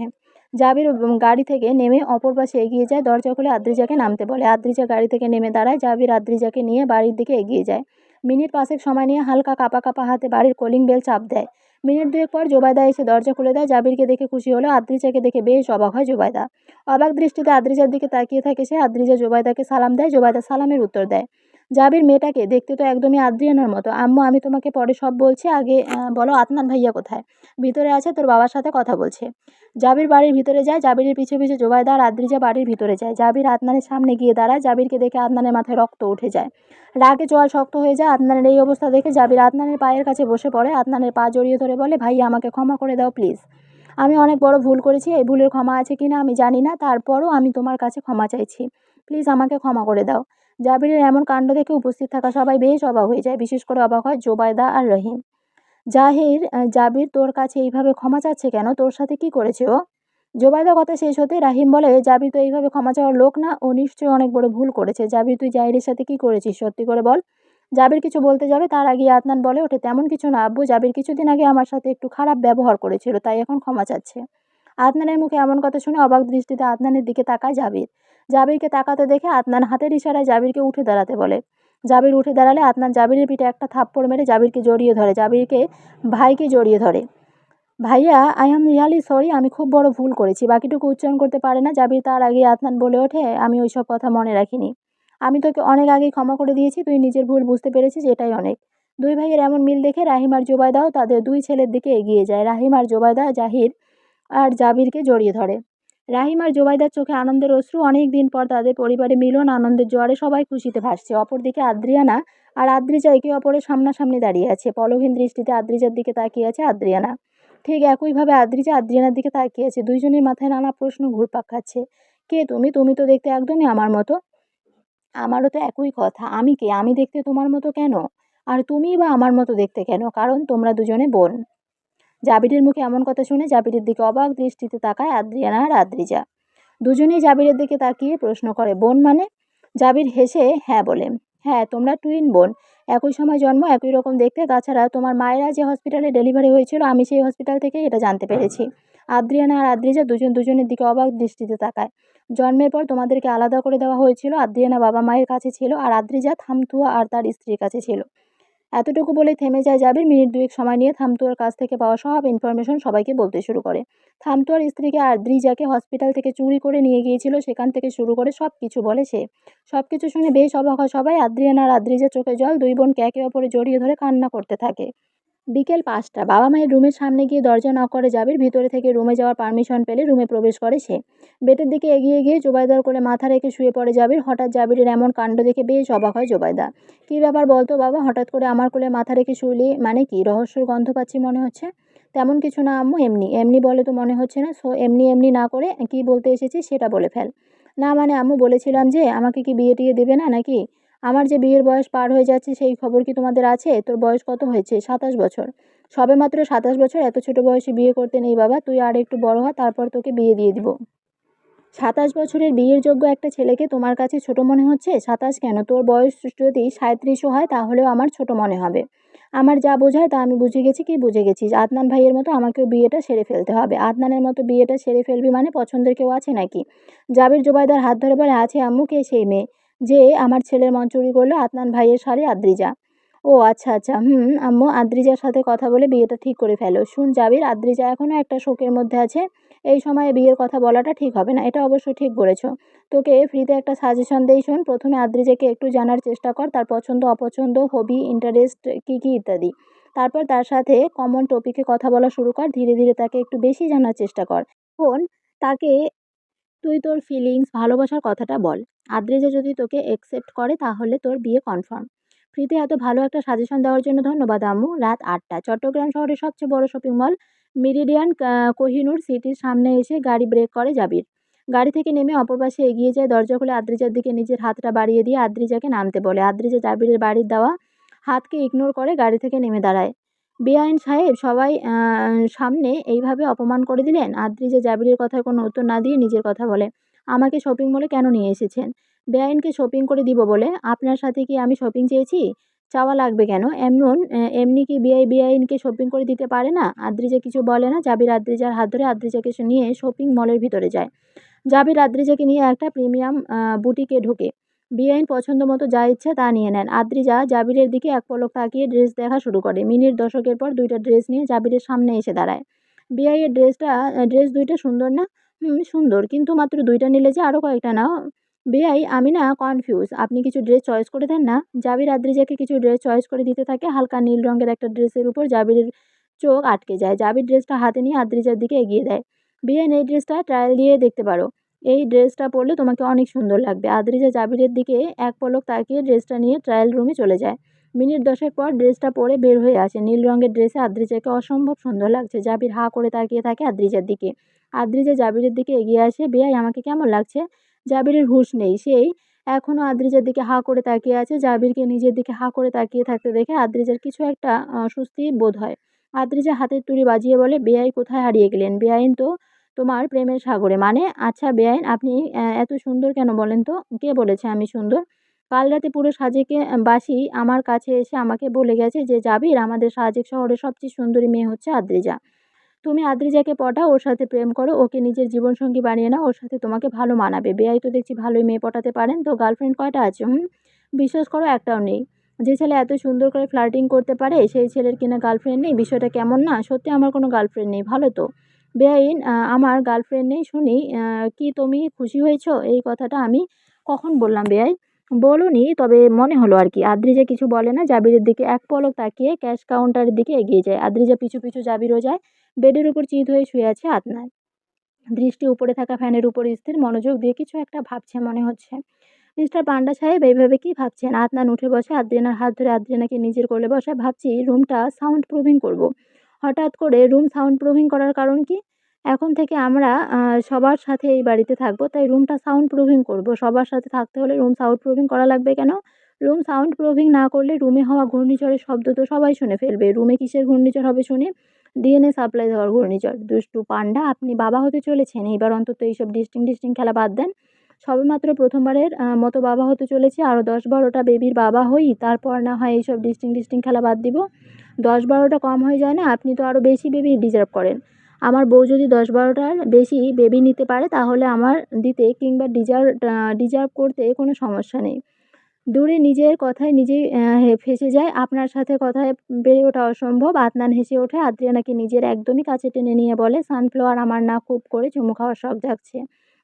জাবির গাড়ি থেকে নেমে অপর পাশে এগিয়ে যায়। দরজা খুলে আদ্রিজাকে নামতে বলে। আদ্রিজা গাড়ি থেকে নেমে দাঁড়ায়। জাবির আদ্রিজাকে নিয়ে বাড়ির দিকে এগিয়ে যায়। মিনিট 5 সময় নিয়ে হালকা কাঁপা কাঁপা হাতে বাড়ির কলিং বেল চাপ দেয়। মিনিট 2 পর জোবাইদা এসে দরজা খুলে দেয়। জাবিরকে দেখে খুশি হলেও আদ্রিজাকে দেখে বেশ অবাক হয় জোবাইদা। অবাক দৃষ্টিতে আদ্রিজার দিকে তাকিয়ে থাকে সে। আদ্রিজা জোবাইদাকে সালাম দেয়। জোবাইদা সালামের উত্তর দেয়। জাবির মেয়েটাকে দেখতে তো একদমই আদ্রিয়ানার মতো। আম্মু আমি তোমাকে পরে সব বলছি, আগে বলো আদনান ভাইয়া কোথায়? ভিতরে আছে, তোর বাবার সাথে কথা বলছে। জাবির বাড়ির ভিতরে যায়। জাবিরের পিছু পিছু জোবাইদা আর আদ্রিজা বাড়ির ভিতরে যায়। জাবির আদনানের সামনে গিয়ে দাঁড়ায়। জাবিরকে দেখে আদনানের মাথায় রক্ত উঠে যায়। রাগে চোয়াল শক্ত হয়ে যায়। আদনানের এই অবস্থা দেখে জাবির আদনানের পায়ের কাছে বসে পড়ে। আদনানের পা জড়িয়ে ধরে বলে, ভাইয়া আমাকে ক্ষমা করে দাও প্লিজ। আমি অনেক বড় ভুল করেছি, এই ভুলের ক্ষমা আছে কিনা আমি জানি না, তারপরও আমি তোমার কাছে ক্ষমা চাইছি, প্লিজ আমাকে ক্ষমা করে দাও। জাবিরের এমন কাণ্ড দেখে উপস্থিত থাকা সবাই বেশ অবাক হয়ে যায়। বিশেষ করে অবাক হয় জোবাইদা আর রহিম। জাবির তোর কাছে এইভাবে ক্ষমা চাচ্ছে কেন? তোর সাথে কি করেছে ও? জোবাইদার কথা শেষ হতে রাহিম বলে, জাবির তো এইভাবে ক্ষমা চাওয়ার লোক না, ও নিশ্চয়ই অনেক বড় ভুল করেছে। জাবির তুই জাহিরের সাথে কি করেছিস সত্যি করে বল। জাবির কিছু বলতে যাবে তার আগে আদনান বলে ওঠে, তেমন কিছু না আব্বু, জাবির কিছুদিন আগে আমার সাথে একটু খারাপ ব্যবহার করেছিল, তাই এখন ক্ষমা চাচ্ছে। আদনানের মুখে এমন কথা শুনে অবাক দৃষ্টিতে আদনানের দিকে তাকায় জাবির। জাবিরকে তাকাতে দেখে আদনান হাতের ইশারায় জাবিরকে উঠে দাঁড়াতে বলে। জাবির উঠে দাঁড়ালে আদনান জাবিরের পিঠে একটা থাপ্পড় মেরে জাবিরকে জড়িয়ে ধরে। জাবিরকে ভাইকে জড়িয়ে ধরে। ভাইয়া আই অ্যাম রিয়ালি সরি, আমি খুব বড় ভুল করেছি। বাকিটুকু উচ্চারণ করতে পারে না জাবির। তার আগে আদনান বলে ওঠে, আমি ওইসব কথা মনে রাখিনি। আমি তোকে অনেক আগেই ক্ষমা করে দিয়েছি, তুই নিজের ভুল বুঝতে পেরেছিস, এটাই অনেক। দুই ভাইয়ের এমন মিল দেখে রাহিম আর জোবাইদাও তাদের দুই ছেলের দিকে এগিয়ে যায়। রাহিম আর জোবাইদা জাহির আর জাবিরকে জড়িয়ে ধরে। রাহিম আর জোবাইদার চোখে আনন্দের অশ্রু। অনেক দিন পর তাদের পরিবারে মিলন, আনন্দের জোয়ারে সবাই খুশিতে ভাসছে। অপরদিকে আদ্রিয়ানা আর আদ্রিজা একে অপরের সামনাসামনি দাঁড়িয়ে আছে। পলকহীন দৃষ্টিতে আদ্রিজার দিকে তাকিয়ে আছে আদ্রিয়ানা। ঠিক একইভাবে আদ্রিজা আদ্রিয়ানার দিকে তাকিয়ে আছে। দুইজনের মাথায় নানা প্রশ্ন ঘুরপাক খাচ্ছে। কে তুমি? তুমি তো দেখতে একদমই আমার মতো। আমারও তো একই কথা, আমি কে? আমি দেখতে তোমার মতো কেন? আর তুমিই বা আমার মতো দেখতে কেন? কারণ তোমরা দুজনে বোন। জাবিরের মুখে এমন কথা শুনে জাবিরের দিকে অবাক দৃষ্টিতে তাকায় আদ্রিয়ানা আর আদ্রিজা। দুজনেই জাবিরের দিকে তাকিয়ে প্রশ্ন করে, বোন মানে? জাবির হেসে হ্যাঁ বলে। হ্যাঁ, তোমরা টুইন বোন, একই সময় জন্ম, একই রকম দেখতে। তাছাড়া তোমার মায়েরা যে হসপিটালে ডেলিভারি হয়েছিল, আমি সেই হসপিটাল থেকেই এটা জানতে পেরেছি। আদ্রিয়ানা আর আদ্রিজা দুজনের দিকে অবাক দৃষ্টিতে তাকায়। জন্মের পর তোমাদেরকে আলাদা করে দেওয়া হয়েছিল। আদ্রিয়ানা বাবা মায়ের কাছে ছিল আর আদ্রিজা থামতুয়া আর তার স্ত্রীর কাছে ছিল। এতটুকু বলে থেমে যায় জাবির। মিনিট 2 সময় নিয়ে থামতুয়ার কাছ থেকে পাওয়া সব ইনফরমেশন সবাইকে বলতে শুরু করে। থামতুয়ার স্ত্রীকে আদ্রিজাকে হসপিটাল থেকে চুরি করে নিয়ে গিয়েছিল, সেখান থেকে শুরু করে সব কিছু বলে সে। সবকিছু শুনে বেশ অবাক হয় সবাই। আদ্রিয়ানা আর আদ্রিজার চোখে জল। দুই বোনকে একে অপরে জড়িয়ে ধরে কান্না করতে থাকে। বিকেল 5টা। বাবা মায়ের রুমের সামনে গিয়ে দরজা নক করে জাবির। ভিতরে থেকে রুমে যাওয়ার পারমিশন পেলে রুমে প্রবেশ করে সে। বেডের দিকে এগিয়ে গিয়ে জোবাইদার কোলে মাথা রেখে শুয়ে পড়ে জাবির। হঠাৎ জাবিরের এমন কাণ্ড দেখে বেশ অবাক হয় জোবাইদা। কী ব্যাপার বলতো বাবা, হঠাৎ করে আমার কোলে মাথা রেখে শুইলি মানে কি? রহস্যর গন্ধ পাচ্ছি মনে হচ্ছে। তেমন কিছু না আম্মু, এমনি এমনি বলে তো মনে হচ্ছে না। সো এমনি এমনি না করে কি বলতে এসেছিস সেটা বলে ফেল। না মানে আম্মু, বলেছিলাম যে আমাকে কি বিয়ে টিয়ে দেবে না নাকি? আমার যে বিয়ের বয়স পার হয়ে যাচ্ছে সেই খবর কি তোমাদের আছে? তোর বয়স কত হয়েছে? 27 বছর। সবেমাত্র 27 বছর, এত ছোট বয়সে বিয়ে করতে নেই বাবা, তুই আর একটু বড় হ, তারপর তোকে বিয়ে দিয়ে দিব। 27 বছরের বিয়ের যোগ্য একটা ছেলেকে তোমার কাছে ছোট মনে হচ্ছে? 27 কেন, তোর বয়স যদি 37ও হয় তাহলেও আমার ছোট মনে হবে। আমার যা বোঝায় তা আমি বুঝে গেছি। কি বুঝে গেছিস? আদনান ভাইয়ের মতো আমাকেও বিয়েটা সেরে ফেলতে হবে। আদনানের মতো বিয়েটা সেরে ফেলবি মানে? পছন্দের কেউ আছে নাকি? জাবির জোবাইদার হাত ধরে বলে, আছে আম্মু। কে সেই মেয়ে যে আমার ছেলের মন চুরি করলো? আদনান ভাইয়ের শালী আদ্রিজা। ও আচ্ছা আচ্ছা, আম্মু, আদ্রিজার সাথে কথা বলে বিয়েটা ঠিক করে ফেলো। শুন জাবির, আদ্রিজা এখনো একটা শোকের মধ্যে আছে, এই সময়ে বিয়ের কথা বলাটা ঠিক হবে না। এটা অবশ্য ঠিক বলেছো। তোকে ফ্রিতে একটা সাজেশন দেই, শোন। প্রথমে আদ্রিজাকে একটু জানার চেষ্টা কর, তার পছন্দ অপছন্দ, হবি, ইন্টারেস্ট কী কী ইত্যাদি। তারপর তার সাথে কমন টপিকে কথা বলা শুরু কর। ধীরে ধীরে তাকে একটু বেশি জানার চেষ্টা কর। এখন তাকে তুই তোর ফিলিংস, ভালোবাসার কথাটা বল। আদ্রিজা যদি তোকে একসেপ্ট করে তাহলে তোর বিয়ে কনফার্ম। ফ্রিতে এত ভালো একটা সাজেশন দেওয়ার জন্য ধন্যবাদ আম্মু। রাত 8টা, চট্টগ্রাম শহরের সবচেয়ে বড় শপিং মল মেরিডিয়ান কোহিনূর সিটির সামনে এসে গাড়ি ব্রেক করে জাবির। গাড়ি থেকে নেমে অপর পাশে এগিয়ে যায়, দরজা খুলে আদ্রিজার দিকে নিজের হাতটা বাড়িয়ে দিয়ে আদ্রিজাকে নামতে বলে। আদ্রিজা জাবিরের বাড়ির দেওয়া হাতকে ইগনোর করে গাড়ি থেকে নেমে দাঁড়ায়। বেআইন সাহেব, সবাই সামনে এইভাবে অপমান করে দিলেন? আদ্রিজা জাবিরের কথার কোনো উত্তর না দিয়ে নিজের কথা বলে, আমাকে শপিং মলে কেন নিয়ে এসেছেন? বেআইনকে শপিং করে দিব বলে? আপনার সাথে কি আমি শপিং চেয়েছি? চাওয়া লাগবে কেন? এমনি কি বেআইনকে শপিং করে দিতে পারে না? আদ্রিজা কিছু বলে না। জাবির আদ্রিজার হাত ধরে আদ্রিজাকে নিয়ে শপিং মলের ভিতরে যায়। জাবির আদ্রিজাকে নিয়ে একটা প্রিমিয়াম বুটিকে ঢোকে। বেআইন পছন্দ মতো যা ইচ্ছা তা নিয়ে নেন। আদ্রিজা জাবিরের দিকে এক পলক তাকিয়ে ড্রেস দেখা শুরু করে। মিনিট দশকের পর দুইটা ড্রেস নিয়ে জাবিরের সামনে এসে দাঁড়ায়। বেআইয়ের ড্রেস দুইটা সুন্দর না? সুন্দর, কিন্তু মাত্র দুইটা নিলে যে আরও কয়েকটা নাও। বেআই, আমি না কনফিউজ, আপনি কিছু ড্রেস চয়েস করে দেন না। জাবির আদ্রিজাকে কিছু ড্রেস চয়েস করে দিতে থাকে। হালকা নীল রঙের একটা ড্রেসের উপর জাবিরের চোখ আটকে যায়। জাবির ড্রেসটা হাতে নিয়ে আদ্রিজার দিকে এগিয়ে দেয়। বেআইন, এই ড্রেসটা ট্রায়াল দিয়ে দেখতে পারো। এই ড্রেসটা পরলে তোমাকে অনেক সুন্দর লাগবে। আদ্রিজা জাবিরের দিকে এক পলক তাকিয়ে ড্রেসটা নিয়ে ট্রায়াল রুমে চলে যায়। মিনিট 10 পর ড্রেসটা পরে বের হয়ে আসে। নীল রঙের ড্রেসে আদ্রিজাকে অসম্ভব সুন্দর লাগছে। জাবির হাঁ করে তাকিয়ে থাকে আদ্রিজার দিকে। আদ্রিজা জাবিরের দিকে এগিয়ে আসে। বেয়াই, আমাকে কেমন লাগছে? জাবিরের হুঁশ নেই। সেই এখনও আদ্রিজার দিকে হাঁ করে তাকিয়ে আছে। জাবিরকে নিজের দিকে হাঁ করে তাকিয়ে থাকতে দেখে আদ্রিজার কিছু একটা অস্বস্তি বোধ হয়। আদ্রিজা হাতের তুড়ি বাজিয়ে বলে, বেয়াই কোথায় হারিয়ে গেলেন? বেআইন তো তোমার প্রেমের সাগরে। মানে? আচ্ছা বেআইন, আপনি এত সুন্দর কেন বলেন তো? কে বলেছে আমি সুন্দর? কাল রাতে পুরো সাজেকে বাসি আমার কাছে এসে আমাকে বলে গেছে যে জাবির, আমাদের সাজেক শহরের সবচেয়ে সুন্দরী মেয়ে হচ্ছে আদ্রিজা। তুমি আদ্রিজাকে পটাও, ওর সাথে প্রেম করো, ওকে নিজের জীবনসঙ্গী বানিয়ে নাও, ওর সাথে তোমাকে ভালো মানাবে। বেয়াই তো দেখছি ভালোই মেয়ে পটাতে পারেন। তো গার্লফ্রেন্ড কয়টা আছে? বিশ্বাস করো, একটাও নেই। যে ছেলে এত সুন্দর করে ফ্লার্টিং করতে পারে সেই ছেলের কিনা গার্লফ্রেন্ড নেই? বিষয়টা কেমন না? সত্যি আমার কোনো গার্লফ্রেন্ড নেই। ভালো তো। বেআইন, আমার গার্লফ্রেন্ড নেই শুনি কি তুমি খুশি হয়েছো? এই কথাটা আমি কখন বললাম বেআই? বলুনি, তবে মনে হলো আর কি। আদ্রিজা কিছু বলে না। জাবিরের দিকে এক পলক তাকিয়ে ক্যাশ কাউন্টারের দিকে এগিয়ে যায়। আদ্রিজা পিছু পিছু জাবিরও যায়। বেডের উপর চিত হয়ে শুয়ে আছে আদনান। দৃষ্টি উপরে থাকা ফ্যানের উপর স্থির, মনোযোগ দিয়ে কিছু একটা ভাবছে মনে হচ্ছে। মিস্টার পান্ডা সাহেব, এইভাবে কি ভাবছেন? আদনান উঠে বসে, আদ্রিনার হাত ধরে আদ্রিনাকে নিজের কোলে বসায়। ভাবছি রুমটা সাউন্ড প্রুফিং করব। হঠাৎ করে রুম সাউন্ড প্রুফিং করার কারণ কি? এখন থেকে আমরা সবার সাথে এই বাড়িতে থাকবো, তাই রুমটা সাউন্ড প্রুফিং করব। সবার সাথে থাকতে হলে রুম সাউন্ড প্রুফিং করা লাগবে কেন? রুম সাউন্ড প্রুফিং না করলে রুমে হওয়া ঘূর্ণিঝড়ের শব্দ তো সবাই শুনে ফেলবে। রুমে কিসের ঘূর্ণিঝড় হবে শুনি? ডিএনএ সাপ্লাই দেওয়ার ঘূর্ণিঝড়। দুষ্টু পান্ডা, আপনি বাবা হতে চলেছেন। এইবার অন্তত এইসব ডিস্টিং খেলা বাদ দেন। সবেমাত্র প্রথমবারের মতো বাবা হতে চলেছি। আরও 10-12টা বেবির বাবা হই, তারপর না হয় এইসব ডিস্টিং খেলা বাদ দিব। 10-12টা কম হয়ে যায় না? আপনি তো আরও বেশি বেবি ডিজার্ভ করেন। আমার বউ যদি 10-12টার বেশি বেবি নিতে পারে তাহলে আমার দিতে কিংবা ডিজার্ভ করতে কোনো সমস্যা নেই। দূরে নিজের কথায় নিজেই ফেঁসে যায়। আপনার সাথে কথায় বেড়ে ওঠা অসম্ভব। আদনান হেসে ওঠে। আদ্রিয়ানাকে নিজের একদমই কাছে টেনে নিয়ে বলে, সানফ্লাওয়ার, আমার না খুব করে চুমু খাওয়ার শখ জাগছে।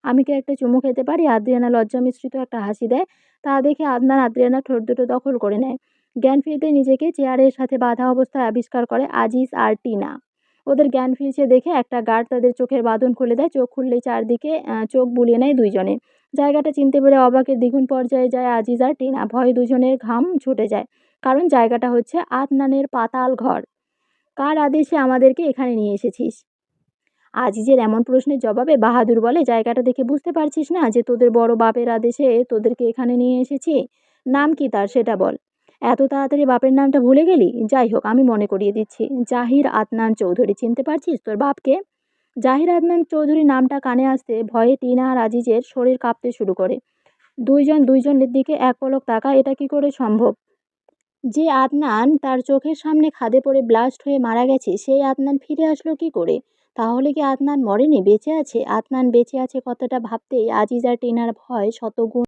আমি কি একটা চুমু খেতে পারি? আদ্রিয়ানা লজ্জা মিশ্রিত একটা হাসি দেয়। তা দেখে আদনান আদ্রিয়ানার ঠোঁট দুটো দখল করে নেয়। জ্ঞান ফিরতে নিজেকে চেয়ারের সাথে বাঁধা অবস্থায় আবিষ্কার করে আজিজ আর টিনা। ওদের জ্ঞান ফিরছে দেখে একটা গার্ড তাদের চোখের বাঁধন খুলে দেয়। চোখ খুললেই চারদিকে চোখ বুলিয়ে নেয় দুইজনে। জায়গাটা চিনতে পেরে অবাকের দ্বিগুণ পর্যায়ে যায় আজিজ আর টিনা। ভয়ে দুজনের ঘাম ছুটে যায়। কারণ জায়গাটা হচ্ছে আদনানের পাতাল ঘর। কার আদেশে আমাদেরকে এখানে নিয়ে এসেছিস? আজিজের এমন প্রশ্নের জবাবে বাহাদুর বলে, জায়গাটা দেখে বুঝতে পারছিস না যে তোদের বড় বাপের আদেশে তোদেরকে এখানে নিয়ে এসেছি? নাম কি তার সেটা বল। এত তাড়াতাড়ি বাপের নামটা ভুলে গেলি? যাই হোক, আমি মনে করিয়ে দিচ্ছি। জাহির আদনান চৌধুরী, চিনতে পারছিস তোর বাপকে? জাহির আদনান চৌধুরী নামটা কানে আসতে ভয়ে টিনা আর আজিজের শরীর কাঁপতে শুরু করে। দুইজনের দিকে এক পলক তাকায়। এটা কি করে সম্ভব? যে আদনান তার চোখের সামনে খাদে পড়ে ব্লাস্ট হয়ে মারা গেছে, সেই আদনান ফিরে আসলো কি করে? তাহলে কি আদনান মরেনি, বেঁচে আছে? আদনান বেঁচে আছে কথাটা ভাবতেই আজিজ আর টিনার ভয় শতগুণ